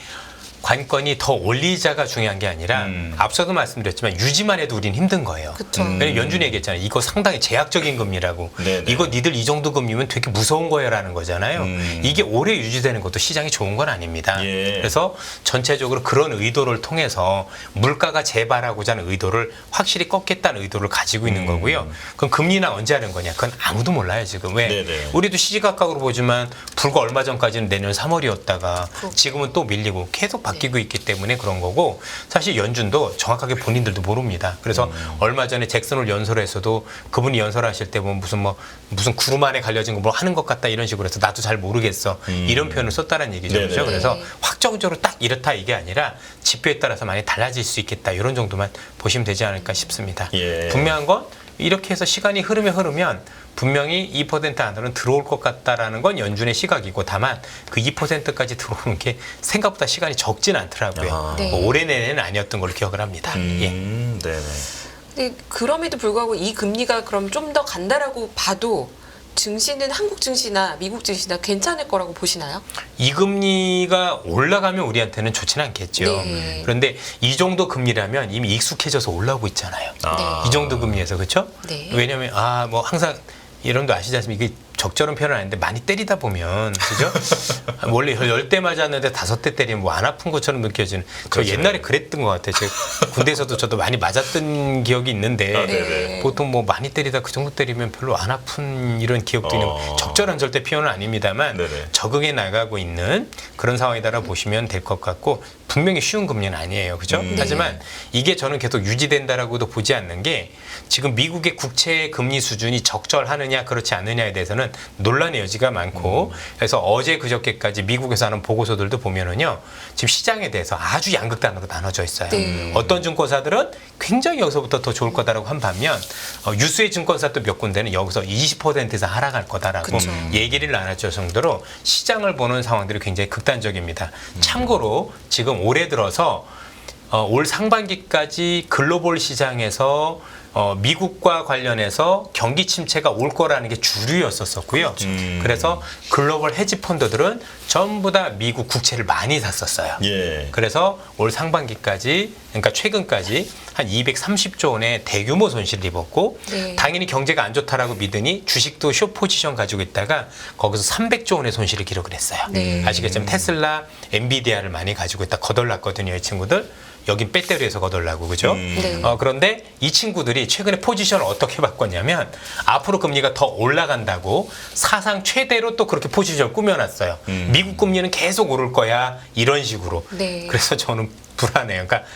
관건이 더 올리자가 중요한 게 아니라 앞서도 말씀드렸지만 유지만 해도 우린 힘든 거예요. 그쵸. 왜냐면 연준이 얘기했잖아요. 이거 상당히 제약적인 금리라고. 네네. 이거 니들 이 정도 금리면 되게 무서운 거야라는 거잖아요. 이게 오래 유지되는 것도 시장이 좋은 건 아닙니다. 예. 그래서 전체적으로 그런 의도를 통해서 물가가 재발하고자 하는 의도를 확실히 꺾겠다는 의도를 가지고 있는 거고요. 그럼 금리나 언제 하는 거냐? 그건 아무도 몰라요 지금. 왜? 네네. 우리도 시시각각으로 보지만 불과 얼마 전까지는 내년 3월이었다가 지금은 또 밀리고 계속 바뀌고 있기 때문에 그런 거고 사실 연준도 정확하게 본인들도 모릅니다. 그래서 얼마 전에 잭슨홀 연설에서도 그분이 연설하실 때 보면 무슨 구름 안에 갈려진 거 뭐 하는 것 같다 이런 식으로 해서 나도 잘 모르겠어 이런 표현을 썼다는 얘기죠. 네네. 그렇죠? 그래서 네. 확정적으로 딱 이렇다 이게 아니라 지표에 따라서 많이 달라질 수 있겠다 이런 정도만 보시면 되지 않을까 싶습니다. 예. 분명한 건 이렇게 해서 시간이 흐르면 분명히 2% 안으로는 들어올 것 같다라는 건 연준의 시각이고 다만 그 2%까지 들어오는 게 생각보다 시간이 적진 않더라고요. 아. 네. 올해 내내는 아니었던 걸로 기억을 합니다. 예. 네네. 근데 그럼에도 불구하고 이 금리가 그럼 좀 더 간다라고 봐도 증시는 한국 증시나 미국 증시나 괜찮을 거라고 보시나요? 이 금리가 올라가면 우리한테는 좋지는 않겠죠. 네. 그런데 이 정도 금리라면 이미 익숙해져서 올라오고 있잖아요. 아. 이 정도 금리에서 그렇죠? 네. 왜냐하면 뭐 항상 여러분도 아시지 않습니까? 이게 적절한 표현은 아닌데 많이 때리다 보면 그죠? 원래 10대 맞았는데 5대 때리면 뭐 안 아픈 것처럼 느껴지는. 저 그렇죠. 옛날에 그랬던 것 같아요. 제가 군대에서도 저도 많이 맞았던 기억이 있는데 아, 네네. 보통 뭐 많이 때리다 그 정도 때리면 별로 안 아픈 이런 기억도 있는 적절한 절대 표현은 아닙니다만 네네. 적응해 나가고 있는 그런 상황이다라 보시면 될 것 같고 분명히 쉬운 금리는 아니에요. 그죠? 하지만 이게 저는 계속 유지된다라고도 보지 않는 게 지금 미국의 국채 금리 수준이 적절하느냐 그렇지 않느냐에 대해서는 논란의 여지가 많고 그래서 어제 그저께까지 미국에서 하는 보고서들도 보면은요 지금 시장에 대해서 아주 양극단으로 나눠져 있어요. 네. 어떤 증권사들은 굉장히 여기서부터 더 좋을 거다라고 한 반면 유수의 증권사도 몇 군데는 여기서 20% 이상 하락할 거다라고 그쵸. 얘기를 나눴을 정도로 시장을 보는 상황들이 굉장히 극단적입니다. 참고로 지금 올해 들어서 올 상반기까지 글로벌 시장에서 미국과 관련해서 경기 침체가 올 거라는 게 주류였었고요. 그래서 글로벌 헤지 펀드들은 전부 다 미국 국채를 많이 샀었어요. 예. 그래서 올 상반기까지 그러니까 최근까지 한 230조 원의 대규모 손실을 입었고 네. 당연히 경제가 안 좋다라고 믿으니 주식도 숏 포지션 가지고 있다가 거기서 300조 원의 손실을 기록을 했어요. 네. 아시겠지만 테슬라, 엔비디아를 많이 가지고 있다 거덜났거든요. 이 친구들. 여긴 빼떼로 해서 거덜나고 그죠? 네. 그런데 이 친구들이 최근에 포지션을 어떻게 바꿨냐면 앞으로 금리가 더 올라간다고 사상 최대로 또 그렇게 포지션을 꾸며놨어요. 미국 금리는 계속 오를 거야 이런 식으로. 네. 그래서 저는 불안해요. 그러니까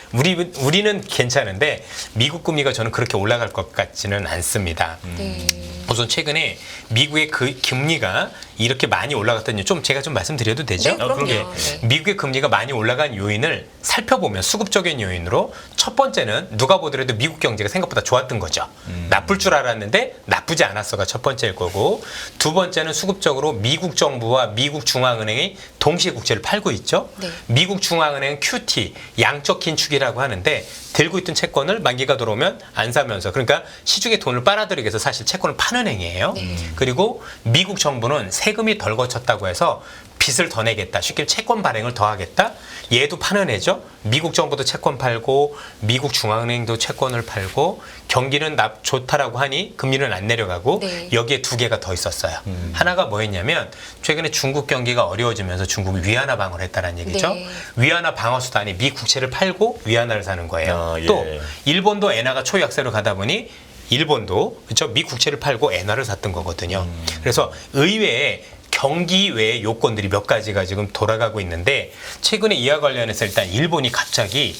우리는 괜찮은데 미국 금리가 저는 그렇게 올라갈 것 같지는 않습니다. 네. 우선 최근에 미국의 그 금리가 이렇게 많이 올라갔던 이유 좀 제가 좀 말씀드려도 되죠? 네, 그럼요. 예. 네. 미국의 금리가 많이 올라간 요인을 살펴보면 수급적인 요인으로 첫 번째는 누가 보더라도 미국 경제가 생각보다 좋았던 거죠. 나쁠 줄 알았는데 나쁘지 않았어가 첫 번째일 거고 두 번째는 수급적으로 미국 정부와 미국 중앙은행이 동시에 국채를 팔고 있죠. 네. 미국 중앙은행 QT 양적 긴축이라고 하는데 들고 있던 채권을 만기가 들어오면 안 사면서 그러니까 시중에 돈을 빨아들이기 위해서 사실 채권을 파는 행위예요. 그리고 미국 정부는 세금이 덜 거쳤다고 해서 빚을 더 내겠다. 쉽게 채권 발행을 더 하겠다. 얘도 파는 애죠. 미국 정부도 채권 팔고 미국 중앙은행도 채권을 팔고 경기는 좋다라고 하니 금리는 안 내려가고 네. 여기에 두 개가 더 있었어요. 하나가 뭐였냐면 최근에 중국 경기가 어려워지면서 중국이 위안화 방어를 했다는 얘기죠. 네. 위안화 방어 수단이 미 국채를 팔고 위안화를 사는 거예요. 아, 예. 또 일본도 엔화가 초약세로 가다 보니 일본도 그렇죠 미 국채를 팔고 엔화를 샀던 거거든요. 그래서 의외에 경기 외의 요건들이 몇 가지가 지금 돌아가고 있는데 최근에 이와 관련해서 일단 일본이 갑자기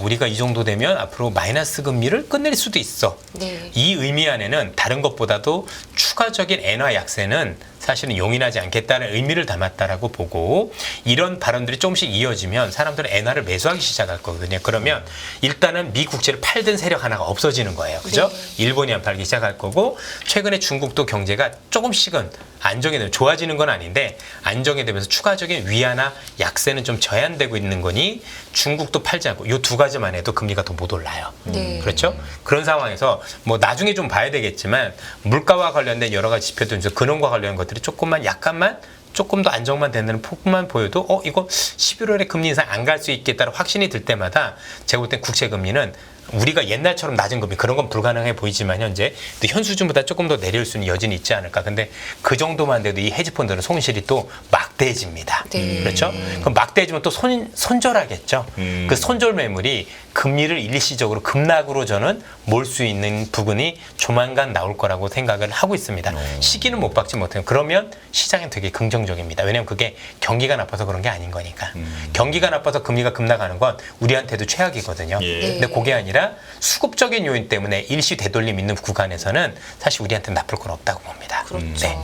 우리가 이 정도 되면 앞으로 마이너스 금리를 끝낼 수도 있어. 네. 이 의미 안에는 다른 것보다도 추가적인 엔화 약세는 사실은 용인하지 않겠다는 의미를 담았다라고 보고 이런 발언들이 조금씩 이어지면 사람들은 엔화를 매수하기 시작할 거거든요. 그러면 일단은 미 국채를 팔던 세력 하나가 없어지는 거예요. 그죠? 네. 일본이 안 팔기 시작할 거고 최근에 중국도 경제가 조금씩은 안정이 되면 좋아지는 건 아닌데 안정이 되면서 추가적인 위안화 약세는 좀 제한되고 있는 거니 중국도 팔지 않고 이 두 가지만 해도 금리가 더 못 올라요. 네. 그렇죠? 그런 상황에서 뭐 나중에 좀 봐야 되겠지만 물가와 관련된 여러 가지 지표들 중에서 근원과 관련된 것들이 조금만 약간만 조금 더 안정만 된다는 폭만 보여도 이거 11월에 금리 인상 안 갈 수 있겠다는 확신이 들 때마다 제가 볼 땐 국채 금리는 우리가 옛날처럼 낮은 금리 그런 건 불가능해 보이지만 현재 현 수준보다 조금 더 내려올 수는 여전히 있지 않을까. 근데 그 정도만 돼도 이 헤지펀드는 손실이 또 막대해집니다. 네. 그렇죠? 그럼 막대해지면 또 손절하겠죠. 그 손절 매물이 금리를 일시적으로 급락으로 저는 몰 수 있는 부분이 조만간 나올 거라고 생각을 하고 있습니다. 시기는 못 박지 못해요. 그러면 시장은 되게 긍정적입니다. 왜냐하면 그게 경기가 나빠서 그런 게 아닌 거니까. 경기가 나빠서 금리가 급락하는 건 우리한테도 최악이거든요. 예. 근데 그게 아니라 수급적인 요인 때문에 일시 되돌림 있는 구간에서는 사실 우리한테는 나쁠 건 없다고 봅니다. 그렇죠. 네.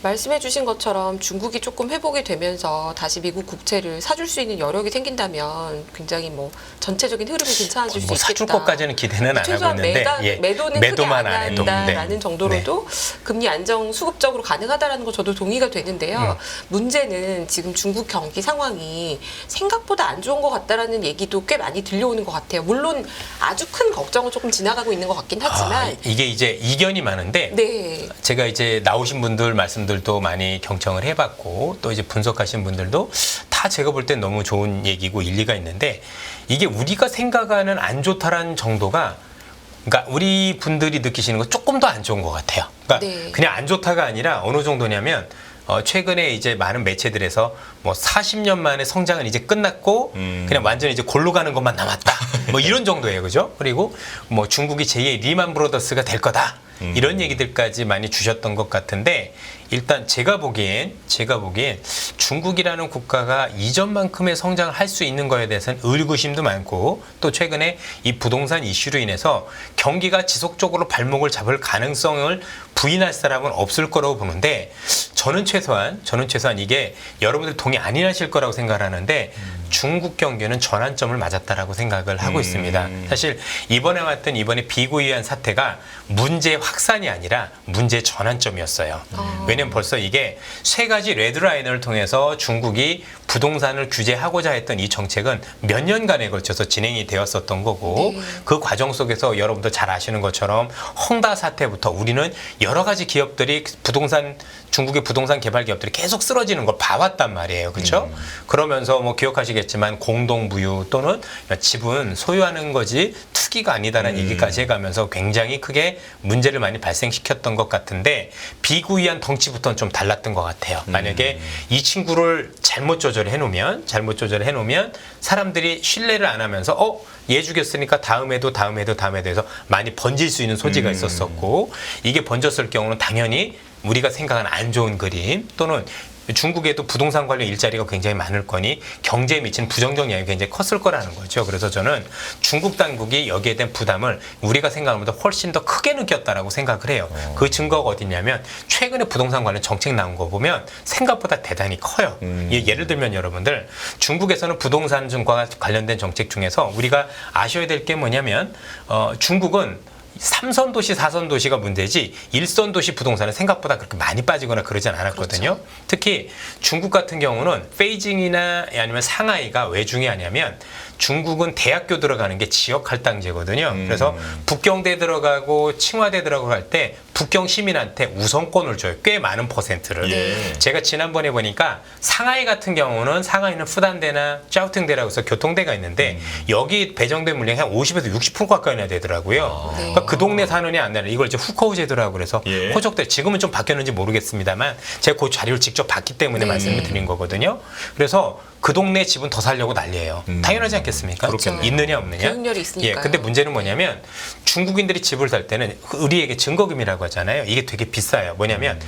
말씀해 주신 것처럼 중국이 조금 회복이 되면서 다시 미국 국채를 사줄 수 있는 여력이 생긴다면 굉장히 뭐 전체적인 흐름이 괜찮아질 수 뭐 있겠다. 사줄 것까지는 기대는 안 하고 최소한 있는데 매도는 매도만 크게 안 안 해도 한다라는 정도로도 금리 안정 수급적으로 가능하다라는 거 저도 동의가 되는데요. 문제는 지금 중국 경기 상황이 생각보다 안 좋은 것 같다라는 얘기도 꽤 많이 들려오는 것 같아요. 물론 아주 큰 걱정은 조금 지나가고 있는 것 같긴 하지만 이게 이제 이견이 많은데 네. 제가 이제 나오신 분들 말씀들도 많이 경청을 해봤고 또 이제 분석하신 분들도 다 제가 볼 땐 너무 좋은 얘기고 일리가 있는데 이게 우리가 생각하는 안 좋다라는 정도가 그러니까 우리 분들이 느끼시는 건 조금 더 안 좋은 것 같아요. 그러니까 네. 그냥 안 좋다가 아니라 어느 정도냐면 최근에 이제 많은 매체들에서 뭐 40년 만에 성장은 이제 끝났고 그냥 완전히 이제 골로 가는 것만 남았다. 뭐 이런 정도예요. 그죠? 그리고 뭐 중국이 제2의 리만 브로더스가 될 거다. 이런 얘기들까지 많이 주셨던 것 같은데 일단 제가 보기엔 중국이라는 국가가 이전만큼의 성장을 할 수 있는 거에 대해서는 의구심도 많고 또 최근에 이 부동산 이슈로 인해서 경기가 지속적으로 발목을 잡을 가능성을 부인할 사람은 없을 거라고 보는데 저는 최소한 이게 여러분들 동의 안 하실 거라고 생각을 하는데 중국 경기는 전환점을 맞았다라고 생각을 하고 있습니다. 사실 이번에 비고유한 사태가 문제 확산이 아니라 문제 전환점이었어요. 왜냐면 벌써 이게 세 가지 레드라인을 통해서 중국이 부동산을 규제하고자 했던 이 정책은 몇 년간에 걸쳐서 진행이 되었었던 거고 네. 그 과정 속에서 여러분들 잘 아시는 것처럼 헝다 사태부터 우리는 여러 가지 기업들이 중국의 부동산 개발 기업들이 계속 쓰러지는 걸 봐왔단 말이에요. 그렇죠? 그러면서 뭐 기억하시겠지만 공동부유 또는 집은 소유하는 거지 투기가 아니다라는 얘기까지 해가면서 굉장히 크게 문제를 많이 발생시켰던 것 같은데 비구이한 덩치부터는 좀 달랐던 것 같아요. 만약에 이 친구를 잘못 조절해 놓으면 사람들이 신뢰를 안 하면서 얘 죽였으니까 다음에도 해서 많이 번질 수 있는 소지가 있었었고 이게 번졌을 경우는 당연히 우리가 생각하는 안 좋은 그림 또는 중국에도 부동산 관련 일자리가 굉장히 많을 거니 경제에 미치는 부정적 영향이 굉장히 컸을 거라는 거죠. 그래서 저는 중국 당국이 여기에 대한 부담을 우리가 생각하는 것보다 훨씬 더 크게 느꼈다라고 생각을 해요. 그 증거가 어디냐면 최근에 부동산 관련 정책 나온 거 보면 생각보다 대단히 커요. 예를 들면 여러분들 중국에서는 부동산과 관련된 정책 중에서 우리가 아셔야 될 게 뭐냐면 중국은 3선 도시, 4선 도시가 문제지 1선 도시 부동산은 생각보다 그렇게 많이 빠지거나 그러진 않았거든요. 그렇죠. 특히 중국 같은 경우는 베이징이나 아니면 상하이가 왜 중요하냐면 중국은 대학교 들어가는 게 지역 할당제거든요. 그래서 북경대 들어가고 칭화대 들어갈 때 북경 시민한테 우선권을 줘요. 꽤 많은 퍼센트를. 예. 제가 지난번에 보니까 상하이 같은 경우는 상하이는 푸단대나 짜오팅대라고 해서 교통대가 있는데 여기 배정된 물량이 한 50에서 60% 가까이나 되더라고요. 네. 그러니까 그 동네 사느냐 안 나느냐 이걸 이제 후커우 제도라고 그래서 예. 호적대 지금은 좀 바뀌었는지 모르겠습니다만 제가 그 자료를 직접 봤기 때문에 네. 말씀을 드린 거거든요. 그래서 그 동네 집은 더 살려고 난리예요. 당연하지 않겠습니까? 그렇겠네요. 있느냐 없느냐. 교육열이 있으니까요. 예, 근데 문제는 뭐냐면 중국인들이 집을 살 때는 우리에게 증거금이라고 하잖아요. 이게 되게 비싸요. 뭐냐면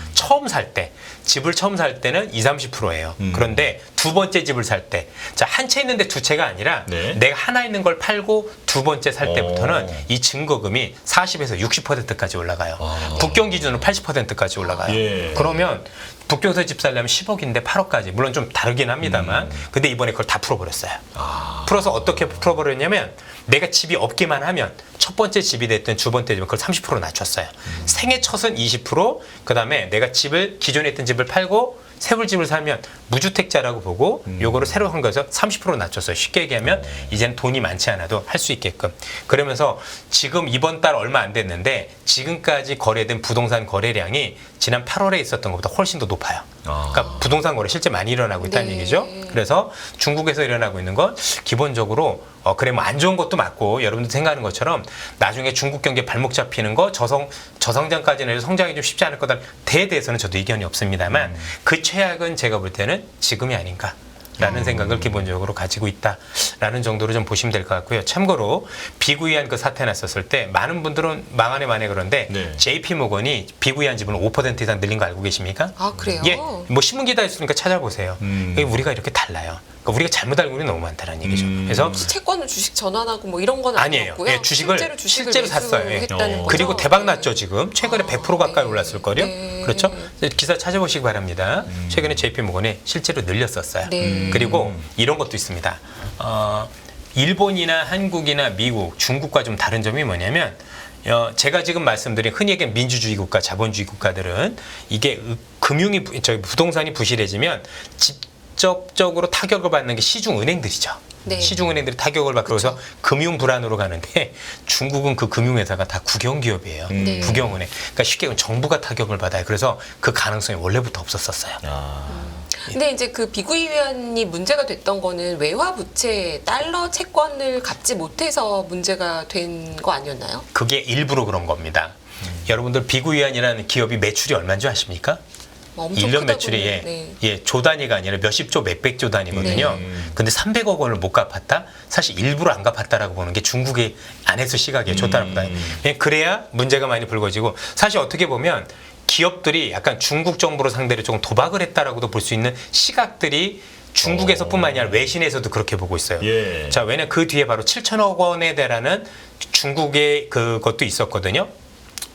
집을 처음 살 때는 20-30%예요. 그런데 두 번째 집을 살 때, 한 채 있는데 두 채가 아니라 네. 내가 하나 있는 걸 팔고 두 번째 살 때부터는 이 증거금이 40에서 60%까지 올라가요. 북경 기준으로 80%까지 올라가요. 예. 그러면 북경에서 집 살려면 10억인데 8억까지 물론 좀 다르긴 합니다만 근데 이번에 그걸 다 풀어버렸어요. 풀어서 어떻게 풀어버렸냐면 내가 집이 없기만 하면 첫 번째 집이 됐든 두 번째 집은 그걸 30% 낮췄어요. 생애 첫은 20% 그다음에 내가 기존에 있던 집을 팔고 새불집을 사면 무주택자라고 보고 요거를 새로 한 거에서 30% 낮췄어요. 쉽게 얘기하면 이제는 돈이 많지 않아도 할 수 있게끔. 그러면서 지금 이번 달 얼마 안 됐는데 지금까지 거래된 부동산 거래량이 지난 8월에 있었던 것보다 훨씬 더 높아요. 그러니까 부동산 거래 실제 많이 일어나고 있다는 네. 얘기죠. 그래서 중국에서 일어나고 있는 건 기본적으로 그래 뭐 안 좋은 것도 맞고 여러분들 생각하는 것처럼 나중에 중국 경제 발목 잡히는 거 저성장까지는 해서 성장이 좀 쉽지 않을 거다. 대해서는 저도 의견이 없습니다만 그 최악은 제가 볼 때는 지금이 아닌가라는 생각을 기본적으로 가지고 있다라는 정도로 좀 보시면 될 것 같고요. 참고로 비구이한 그 사태 났었을 때 많은 분들은 망하네 만에 그런데 네. JP모건이 비구이한 지분을 5% 이상 늘린 거 알고 계십니까? 아, 그래요? 예, 뭐 신문기다 있으니까 찾아보세요. 우리가 이렇게 달라요. 그러니까 우리가 잘못 알고 있는 게 너무 많다는 얘기죠. 그래서 채권을 주식 전환하고 뭐 이런 건 아니에요. 아니었고요. 예, 주식을 실제로 샀어요. 예. 했다는 거죠. 그리고 대박 났죠 지금. 최근에 100% 가까이 네. 올랐을 거요. 네. 그렇죠? 기사 찾아보시기 바랍니다. 최근에 JP모건이 실제로 늘렸었어요. 네. 그리고 이런 것도 있습니다. 일본이나 한국이나 미국, 중국과 좀 다른 점이 뭐냐면 제가 지금 말씀드린 흔히 얘기하는 민주주의 국가, 자본주의 국가들은 이게 부동산이 부실해지면 직접적으로 타격을 받는 게 시중은행들이죠. 네. 시중은행들이 타격을 받고 그래서 금융 불안으로 가는데 중국은 그 금융회사가 다 국영기업이에요. 네. 국영은행. 그러니까 쉽게 얘기하면 정부가 타격을 받아요. 그래서 그 가능성이 원래부터 없었어요. 근데 이제 그 비구이 위안이 문제가 됐던 거는 외화 부채, 달러 채권을 갚지 못해서 문제가 된 거 아니었나요? 그게 일부러 그런 겁니다. 여러분들 비구이안이라는 기업이 매출이 얼마인지 아십니까? 엄청 1년 크다고는, 매출이 네. 조 단위가 아니라 몇십조, 몇백조 단위거든요. 네. 근데 300억 원을 못 갚았다? 사실 일부러 안 갚았다라고 보는 게 중국의 안에서 시각이에요. 조 단위보다. 그래야 문제가 많이 불거지고 사실 어떻게 보면 기업들이 약간 중국 정부를 상대로 조금 도박을 했다라고도 볼 수 있는 시각들이 중국에서뿐만 아니라 외신에서도 그렇게 보고 있어요. 예. 자, 왜냐면 그 뒤에 바로 7천억 원에 대한 중국의 그것도 있었거든요.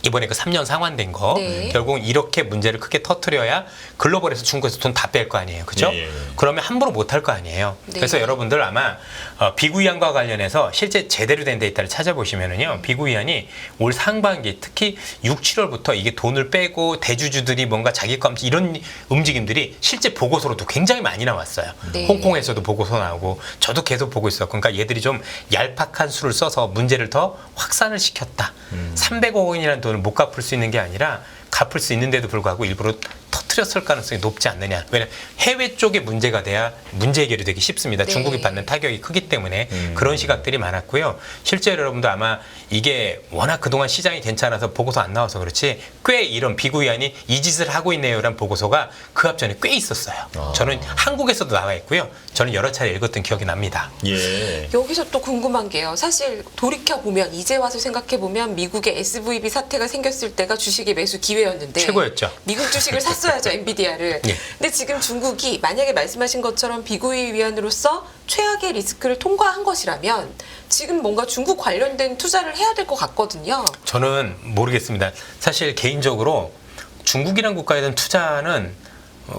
이번에 그 3년 상환된 거 네. 결국 이렇게 문제를 크게 터트려야 글로벌에서 중국에서 돈 다 뺄 거 아니에요, 그렇죠? 예, 예. 그러면 함부로 못 할 거 아니에요. 네. 그래서 여러분들 아마 비구이안과 관련해서 실제 제대로 된 데이터를 찾아보시면은요, 비구이안이 올 상반기 특히 6, 7월부터 이게 돈을 빼고 대주주들이 뭔가 자기 거 이런 움직임들이 실제 보고서로도 굉장히 많이 나왔어요. 네. 홍콩에서도 보고서 나오고 저도 계속 보고 있었고, 그러니까 얘들이 좀 얄팍한 수를 써서 문제를 더 확산을 시켰다. 300억 원이라는 돈을 못 갚을 수 있는 게 아니라 갚을 수 있는데도 불구하고 일부러 터트렸을 가능성이 높지 않느냐. 왜냐하면 해외 쪽에 문제가 돼야 문제 해결이 되기 쉽습니다. 네. 중국이 받는 타격이 크기 때문에 그런 시각들이 많았고요. 실제로 여러분도 아마 이게 워낙 그동안 시장이 괜찮아서 보고서 안 나와서 그렇지 꽤 이런 비구이안이 이 짓을 하고 있네요라는 보고서가 그 앞전에 꽤 있었어요. 저는 한국에서도 나와 있고요. 저는 여러 차례 읽었던 기억이 납니다. 예. 여기서 또 궁금한 게요. 사실 돌이켜보면 이제 와서 생각해보면 미국의 SVB 사태가 생겼을 때가 주식의 매수 기회였는데 최고였죠. 미국 주식을 샀어야죠. 엔비디아를. 예. 근데 지금 중국이 만약에 말씀하신 것처럼 비구이 위안으로서 최악의 리스크를 통과한 것이라면 지금 뭔가 중국 관련된 투자를 해야 될 것 같거든요. 저는 모르겠습니다. 사실 개인적으로 중국이란 국가에 대한 투자는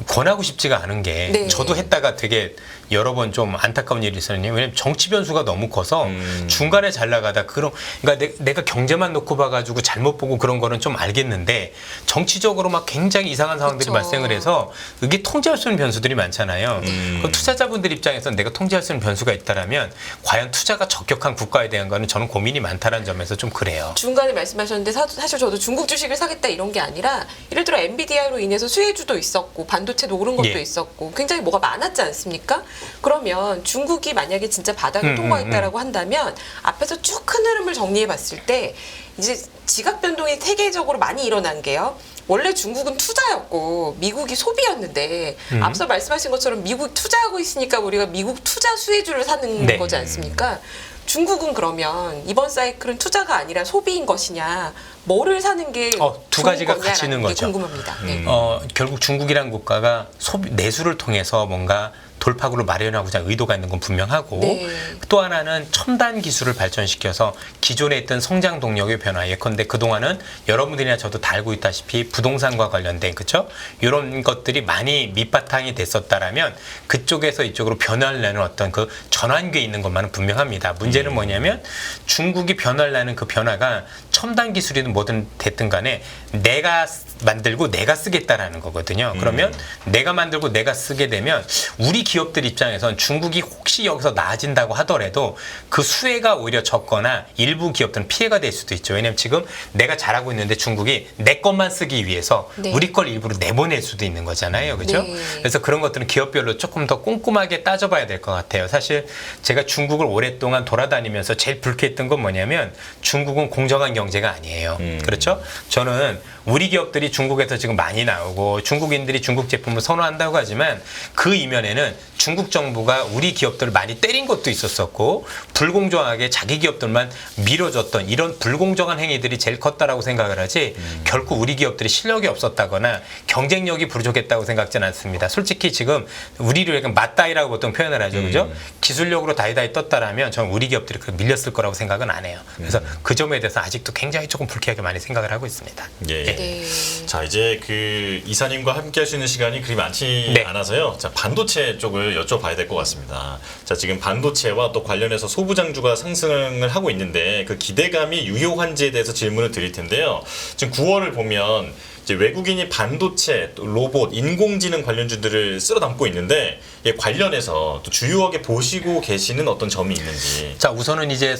권하고 싶지가 않은 게 네. 저도 했다가 되게 여러 번 좀 안타까운 일이 있었는데 왜냐면 정치 변수가 너무 커서 중간에 잘 나가다 그러니까 내가 경제만 놓고 봐가지고 잘못 보고 그런 거는 좀 알겠는데 정치적으로 막 굉장히 이상한 상황들이 그쵸. 발생을 해서 이게 통제할 수 있는 변수들이 많잖아요. 그 투자자분들 입장에서 내가 통제할 수 있는 변수가 있다라면 과연 투자가 적격한 국가에 대한 거는 저는 고민이 많다는 점에서 좀 그래요. 중간에 말씀하셨는데 사실 저도 중국 주식을 사겠다 이런 게 아니라 예를 들어 엔비디아로 인해서 수혜주도 있었고 반도체도 오른 것도 예. 있었고 굉장히 뭐가 많았지 않습니까? 그러면 중국이 만약에 진짜 바닥을 통과했다라고 한다면 앞에서 쭉 큰 흐름을 정리해 봤을 때 이제 지각 변동이 세계적으로 많이 일어난 게요. 원래 중국은 투자였고 미국이 소비였는데 앞서 말씀하신 것처럼 미국 투자하고 있으니까 우리가 미국 투자 수혜주를 사는 네. 거지 않습니까? 중국은 그러면 이번 사이클은 투자가 아니라 소비인 것이냐, 뭐를 사는 게 두 좋은 가지가 거냐라는 같이 있는 게 거죠. 궁금합니다. 네. 결국 중국이란 국가가 내수를 통해서 뭔가 돌파구를 마련하고자 하는 의도가 있는 건 분명하고 네. 또 하나는 첨단 기술을 발전시켜서 기존에 있던 성장 동력의 변화 예컨대 그동안은 여러분들이나 저도 다 알고 있다시피 부동산과 관련된 그렇죠? 이런 것들이 많이 밑바탕이 됐었다라면 그쪽에서 이쪽으로 변화를 내는 어떤 그 전환기에 있는 것만은 분명합니다. 문제는 뭐냐면 중국이 변화를 내는 그 변화가 첨단 기술이든 뭐든 됐든 간에 내가 만들고 내가 쓰겠다라는 거거든요. 그러면 내가 만들고 내가 쓰게 되면 우리 기업들 입장에선 중국이 혹시 여기서 나아진다고 하더라도 그 수혜가 오히려 적거나 일부 기업들은 피해가 될 수도 있죠. 왜냐하면 지금 내가 잘하고 있는데 중국이 내 것만 쓰기 위해서 네. 우리 걸 일부러 내보낼 수도 있는 거잖아요. 그죠? 네. 그래서 그런 것들은 기업별로 조금 더 꼼꼼하게 따져봐야 될 것 같아요. 사실 제가 중국을 오랫동안 돌아다니면서 제일 불쾌했던 건 뭐냐면 중국은 공정한 경제가 아니에요. 그렇죠? 저는 우리 기업들이 중국에서 지금 많이 나오고 중국인들이 중국 제품을 선호한다고 하지만 그 이면에는 중국 정부가 우리 기업들을 많이 때린 것도 있었었고 불공정하게 자기 기업들만 밀어줬던 이런 불공정한 행위들이 제일 컸다라고 생각을 하지 결코 우리 기업들이 실력이 없었다거나 경쟁력이 부족했다고 생각지는 않습니다. 솔직히 지금 우리를 약간 맞다이라고 보통 표현을 하죠. 그죠? 기술력으로 다이다이 떴다라면 저는 우리 기업들이 밀렸을 거라고 생각은 안 해요. 그래서 그 점에 대해서 아직도 굉장히 조금 불쾌하게 많이 생각을 하고 있습니다. 예. 네. 자, 이제 그 이사님과 함께 할 수 있는 시간이 그리 많지 네. 않아서요. 자, 반도체 쪽을 여쭤봐야 될 것 같습니다. 자, 지금 반도체와 또 관련해서 소부장주가 상승을 하고 있는데 그 기대감이 유효한지에 대해서 질문을 드릴 텐데요. 지금 9월을 보면 이제 외국인이 반도체, 또 로봇, 인공지능 관련주들을 쓸어 담고 있는데 예, 관련해서 또 주요하게 보시고 계시는 어떤 점이 있는지. 자, 우선은 이제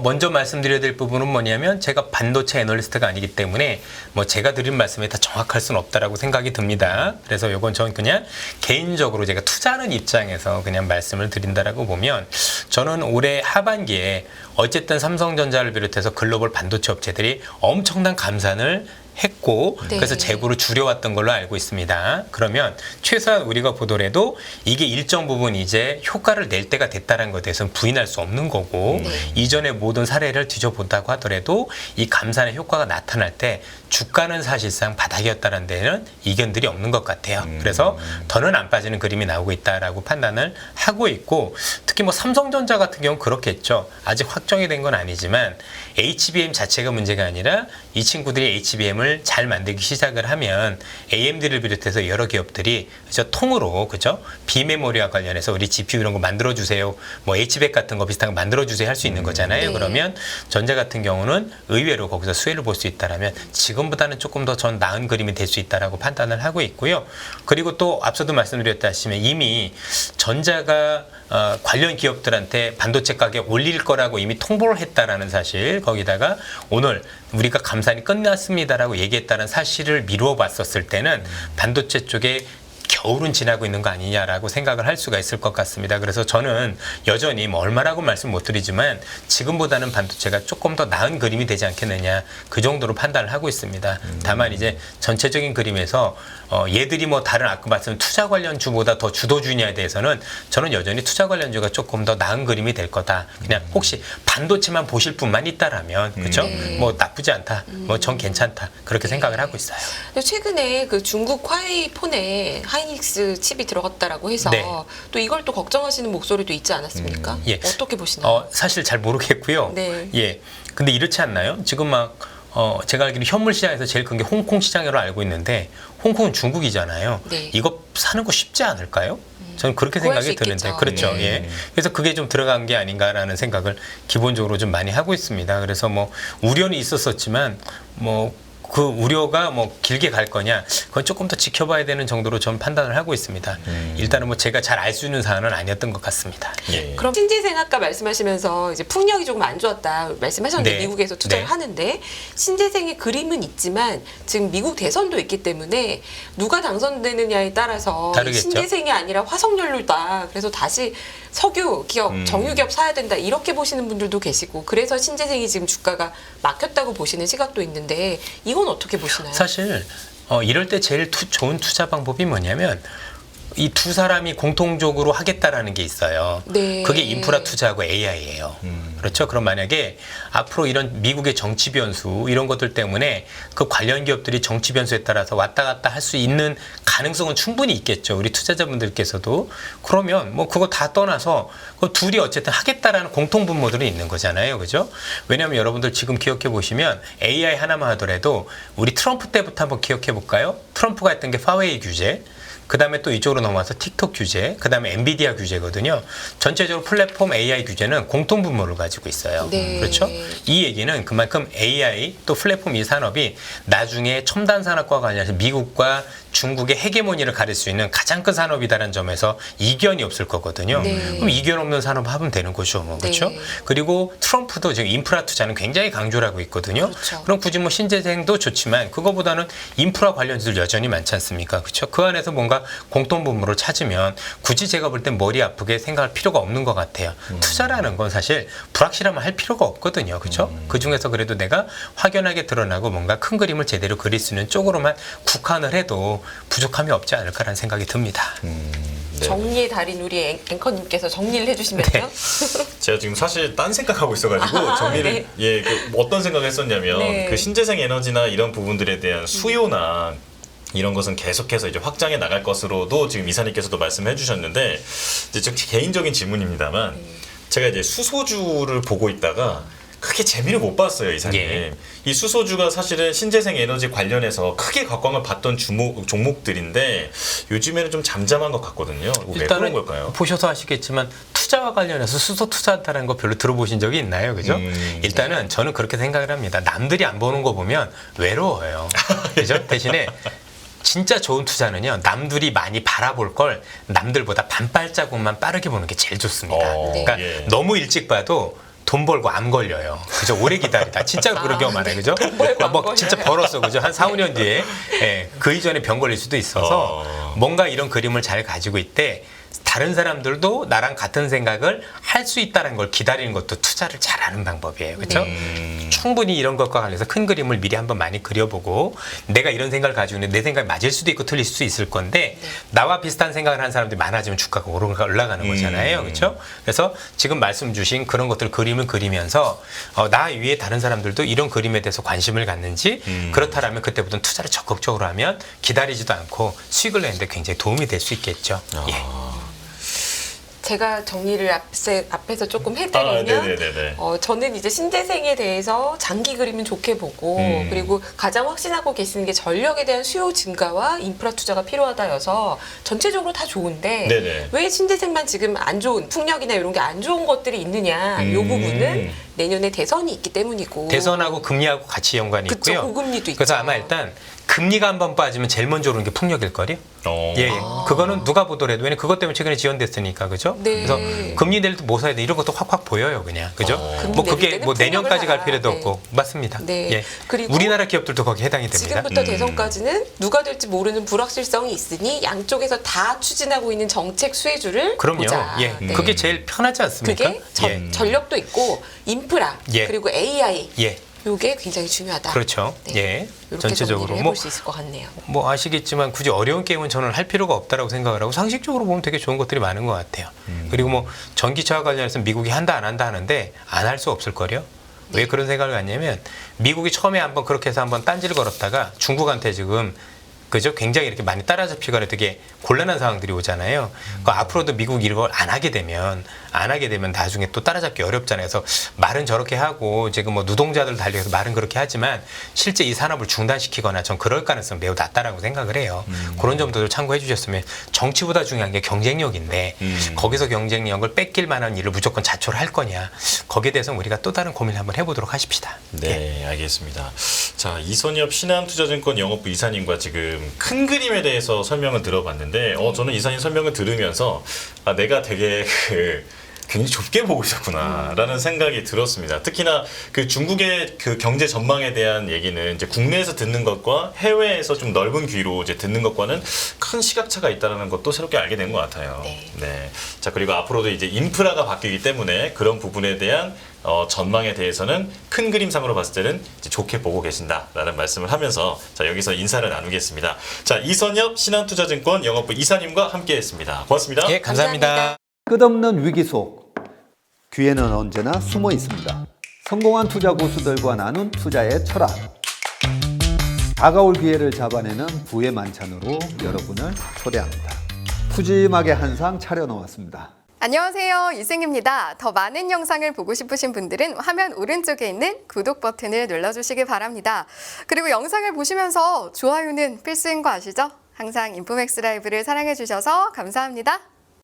먼저 말씀드려야 될 부분은 뭐냐면 제가 반도체 애널리스트가 아니기 때문에 뭐 제가 드린 말씀이 다 정확할 수는 없다라고 생각이 듭니다. 그래서 요건 전 그냥 개인적으로 제가 투자하는 입장에서 그냥 말씀을 드린다라고 보면 저는 올해 하반기에 어쨌든 삼성전자를 비롯해서 글로벌 반도체 업체들이 엄청난 감산을 했고 네. 그래서 재고를 줄여왔던 걸로 알고 있습니다. 그러면 최소한 우리가 보더라도 이게 일정 부분 이제 효과를 낼 때가 됐다는 것에 대해서는 부인할 수 없는 거고 네. 이전의 모든 사례를 뒤져본다고 하더라도 이 감산의 효과가 나타날 때 주가는 사실상 바닥이었다는 데는 이견들이 없는 것 같아요. 그래서 더는 안 빠지는 그림이 나오고 있다라고 판단을 하고 있고 특히 뭐 삼성전자 같은 경우는 그렇겠죠. 아직 확정이 된 건 아니지만 HBM 자체가 문제가 아니라 이 친구들이 HBM을 잘 만들기 시작을 하면 AMD를 비롯해서 여러 기업들이 그죠 통으로 그죠 비메모리와 관련해서 우리 GPU 이런 거 만들어 주세요. 뭐 HBM 같은 거 비슷한 거 만들어 주세요 할 수 있는 거잖아요. 네. 그러면 전자 같은 경우는 의외로 거기서 수혜를 볼 수 있다라면 지금보다는 조금 더 전 나은 그림이 될 수 있다라고 판단을 하고 있고요. 그리고 또 앞서도 말씀드렸다시피 이미 전자가 관련 기업들한테 반도체 가격 올릴 거라고 이미 통보를 했다라는 사실 거기다가 오늘 우리가 감산이 끝났습니다라고 얘기했다는 사실을 미루어 봤었을 때는 반도체 쪽에 겨울은 지나고 있는 거 아니냐라고 생각을 할 수가 있을 것 같습니다. 그래서 저는 여전히 뭐 얼마라고 말씀 못 드리지만 지금보다는 반도체가 조금 더 나은 그림이 되지 않겠느냐 그 정도로 판단을 하고 있습니다. 다만 이제 전체적인 그림에서 얘들이 뭐 다른 아까 말씀 투자 관련주보다 더 주도주냐에 대해서는 저는 여전히 투자 관련주가 조금 더 나은 그림이 될 거다. 그냥 혹시 반도체만 보실 분만 있다라면 그렇죠? 뭐 나쁘지 않다. 뭐 전 괜찮다. 그렇게 생각을 하고 있어요. 근데 최근에 그 중국 화웨이 폰에 하이닉스 칩이 들어갔다라고 해서 네. 또 이걸 또 걱정하시는 목소리도 있지 않았습니까? 예. 어떻게 보시나요? 사실 잘 모르겠고요. 네. 예. 근데 이렇지 않나요? 지금 막 제가 알기로 현물 시장에서 제일 큰 게 홍콩 시장으로 알고 있는데 홍콩은 중국이잖아요. 네. 이거 사는 거 쉽지 않을까요? 저는 그렇게 구할 생각이 수 드는데 있겠죠. 그렇죠. 네. 예. 그래서 그게 좀 들어간 게 아닌가라는 생각을 기본적으로 좀 많이 하고 있습니다. 그래서 뭐 우려는 있었었지만 뭐 그 우려가 뭐 길게 갈 거냐 그건 조금 더 지켜봐야 되는 정도로 전 판단을 하고 있습니다. 일단은 뭐 제가 잘 알 수 있는 사안은 아니었던 것 같습니다. 예. 그럼 신재생 아까 말씀하시면서 이제 풍력이 조금 안 좋았다 말씀하셨는데 네. 미국에서 투자를 네. 하는데 신재생의 그림은 있지만 지금 미국 대선도 있기 때문에 누가 당선되느냐에 따라서 다르겠죠. 신재생이 아니라 화석연료다. 그래서 다시 석유 기업, 정유 기업 사야 된다 이렇게 보시는 분들도 계시고 그래서 신재생이 지금 주가가 막혔다고 보시는 시각도 있는데 이건 어떻게 보시나요? 사실 이럴 때 제일 좋은 투자 방법이 뭐냐면 이 두 사람이 공통적으로 하겠다라는 게 있어요. 네. 그게 인프라 투자하고 AI예요. 그렇죠? 그럼 만약에 앞으로 이런 미국의 정치 변수 이런 것들 때문에 그 관련 기업들이 정치 변수에 따라서 왔다 갔다 할 수 있는 가능성은 충분히 있겠죠. 우리 투자자분들께서도. 그러면 뭐 그거 다 떠나서 그 둘이 어쨌든 하겠다라는 공통 분모들은 있는 거잖아요. 그죠? 왜냐하면 여러분들 지금 기억해 보시면 AI 하나만 하더라도 우리 트럼프 때부터 한번 기억해 볼까요? 트럼프가 했던 게 파웨이 규제. 그다음에 또 이쪽으로 넘어와서 틱톡 규제, 그다음에 엔비디아 규제거든요. 전체적으로 플랫폼 AI 규제는 공통 분모를 가지고 있어요. 네. 그렇죠? 이 얘기는 그만큼 AI 또 플랫폼 이 산업이 나중에 첨단 산업과 관련해서 미국과 중국의 헤게모니를 가릴 수 있는 가장 큰 산업이다라는 점에서 이견이 없을 거거든요. 네. 그럼 이견 없는 산업 하면 되는 거죠. 뭐. 그렇죠? 네. 그리고 트럼프도 지금 인프라 투자는 굉장히 강조를 하고 있거든요. 그렇죠. 그럼 굳이 뭐 신재생도 좋지만 그거보다는 인프라 관련주들 여전히 많지 않습니까? 그렇죠? 그 안에서 뭔가 공통 분모를 찾으면 굳이 제가 볼 땐 머리 아프게 생각할 필요가 없는 것 같아요. 투자라는 건 사실 불확실하면 할 필요가 없거든요. 그렇죠? 그 중에서 그래도 내가 확연하게 드러나고 뭔가 큰 그림을 제대로 그릴 수 있는 쪽으로만 국한을 해도 부족함이 없지 않을까라는 생각이 듭니다. 네. 정리의 달인 우리 앵커님께서 정리를 해주시면요. 네. 제가 지금 사실 딴 생각하고 있어가지고 정리를 네. 예, 어떤 생각을 했었냐면 네. 그 신재생 에너지나 이런 부분들에 대한 수요나 이런 것은 계속해서 이제 확장해 나갈 것으로도 지금 이사님께서도 말씀해 주셨는데 이제 좀 개인적인 질문입니다만 제가 이제 수소주를 보고 있다가 크게 재미를 못 봤어요, 이사님. 예. 이 수소주가 사실은 신재생 에너지 관련해서 크게 각광을 받던 종목들인데 요즘에는 좀 잠잠한 것 같거든요. 왜 그런 걸까요? 보셔서 아시겠지만 투자와 관련해서 수소 투자한다는 거 별로 들어보신 적이 있나요? 그죠? 일단은 저는 그렇게 생각을 합니다. 남들이 안 보는 거 보면 외로워요. 그죠? 대신에 진짜 좋은 투자는요. 남들이 많이 바라볼 걸 남들보다 반발자국만 빠르게 보는 게 제일 좋습니다. 그러니까 예. 너무 일찍 봐도 돈 벌고 암 걸려요. 그죠? 오래 기다리다. 진짜 그런 경우 많아요. 그죠? 벌고 암 뭐 진짜 걸려요. 벌었어. 그죠? 한 4, 5년 뒤에. 예, 그 이전에 병 걸릴 수도 있어서 뭔가 이런 그림을 잘 가지고 있대. 다른 사람들도 나랑 같은 생각을 할 수 있다는 걸 기다리는 것도 투자를 잘하는 방법이에요. 그렇죠? 충분히 이런 것과 관련해서 큰 그림을 미리 한번 많이 그려보고 내가 이런 생각을 가지고 있는데 내 생각이 맞을 수도 있고 틀릴 수도 있을 건데 나와 비슷한 생각을 하는 사람들이 많아지면 주가가 올라가는 거잖아요. 그렇죠? 그래서 지금 말씀 주신 그런 것들 그림을 그리면서 나 위에 다른 사람들도 이런 그림에 대해서 관심을 갖는지 그렇다라면 그때부터는 투자를 적극적으로 하면 기다리지도 않고 수익을 내는데 굉장히 도움이 될 수 있겠죠. 예. 제가 정리를 앞에서 조금 해드리면 네네네네. 저는 이제 신재생에 대해서 장기 그림은 좋게 보고 그리고 가장 확신하고 계시는 게 전력에 대한 수요 증가와 인프라 투자가 필요하다여서 전체적으로 다 좋은데 네네. 왜 신재생만 지금 안 좋은 풍력이나 이런 게 안 좋은 것들이 있느냐 이 부분은 내년에 대선이 있기 때문이고 대선하고 금리하고 같이 연관이 그쵸, 있고요. 고금리도 있죠. 그래서 아마 일단 금리가 한번 빠지면 제일 먼저 오르는 게 풍력일걸요? 예, 그거는 누가 보더라도 왜냐면 그것 때문에 최근에 지연됐으니까 그죠? 네. 그래서 금리 내릴 때 뭐 사야 돼 이런 것도 확확 보여요 그냥 그죠? 금리 뭐 내릴 그게 때는 뭐 내년까지 갈 풍력을 필요도 사라. 없고 맞습니다. 네. 예. 그리고 우리나라 기업들도 거기 해당이 됩니다. 지금부터 대선까지는 누가 될지 모르는 불확실성이 있으니 양쪽에서 다 추진하고 있는 정책 수혜주를 그럼요. 보자. 예, 네. 그게 제일 편하지 않습니까? 그게 예. 전력도 있고 인프라 예. 그리고 AI 예, 요게 굉장히 중요하다. 그렇죠. 네. 예, 이렇게 전체적으로 정리를 뭐. 해볼 수 있을 것 같네요. 뭐 아시겠지만 굳이 어려운 게임은 저는 할 필요가 없다라고 생각을 하고 상식적으로 보면 되게 좋은 것들이 많은 것 같아요. 그리고 뭐 전기차와 관련해서 미국이 한다 안 한다 하는데 안 할 수 없을 거요. 왜 그런 생각을 갖냐면 미국이 처음에 한번 그렇게 해서 한번 딴지를 걸었다가 중국한테 지금 그죠? 굉장히 이렇게 많이 따라잡히거나 되게 곤란한 상황들이 오잖아요. 그 앞으로도 미국이 이걸 안 하게 되면 나중에 또 따라잡기 어렵잖아요. 그래서 말은 저렇게 하고 지금 뭐 노동자들 달려서 말은 그렇게 하지만 실제 이 산업을 중단시키거나 전 그럴 가능성 매우 낮다라고 생각을 해요. 그런 점들을 참고해 주셨으면 정치보다 중요한 게 경쟁력인데 거기서 경쟁력을 뺏길 만한 일을 무조건 자초를 할 거냐. 거기에 대해서는 우리가 또 다른 고민을 한번 해보도록 하십시다. 네, 알겠습니다. 자, 이선엽 신한투자증권 영업부 이사님과 지금 큰 그림에 대해서 설명을 들어봤는데, 저는 이사님 설명을 들으면서 내가 되게 굉장히 좁게 보고 있었구나라는 생각이 들었습니다. 특히나 그 중국의 그 경제 전망에 대한 얘기는 이제 국내에서 듣는 것과 해외에서 좀 넓은 귀로 이제 듣는 것과는 큰 시각차가 있다는 것도 새롭게 알게 된 것 같아요. 네. 자, 그리고 앞으로도 이제 인프라가 바뀌기 때문에 그런 부분에 대한 전망에 대해서는 큰 그림상으로 봤을 때는 이제 좋게 보고 계신다라는 말씀을 하면서 자, 여기서 인사를 나누겠습니다. 자, 이선엽 신한투자증권 영업부 이사님과 함께했습니다. 고맙습니다. 예, 감사합니다. 끝없는 위기 속 기회는 언제나 숨어 있습니다. 성공한 투자 고수들과 나눈 투자의 철학. 다가올 기회를 잡아내는 부의 만찬으로 여러분을 초대합니다. 푸짐하게 한 상 차려놓았습니다. 안녕하세요, 이승입니다. 더 많은 영상을 보고 싶으신 분들은 화면 오른쪽에 있는 구독 버튼을 눌러주시기 바랍니다. 그리고 영상을 보시면서 좋아요는 필수인 거 아시죠? 항상 인포맥스 라이브를 사랑해 주셔서 감사합니다.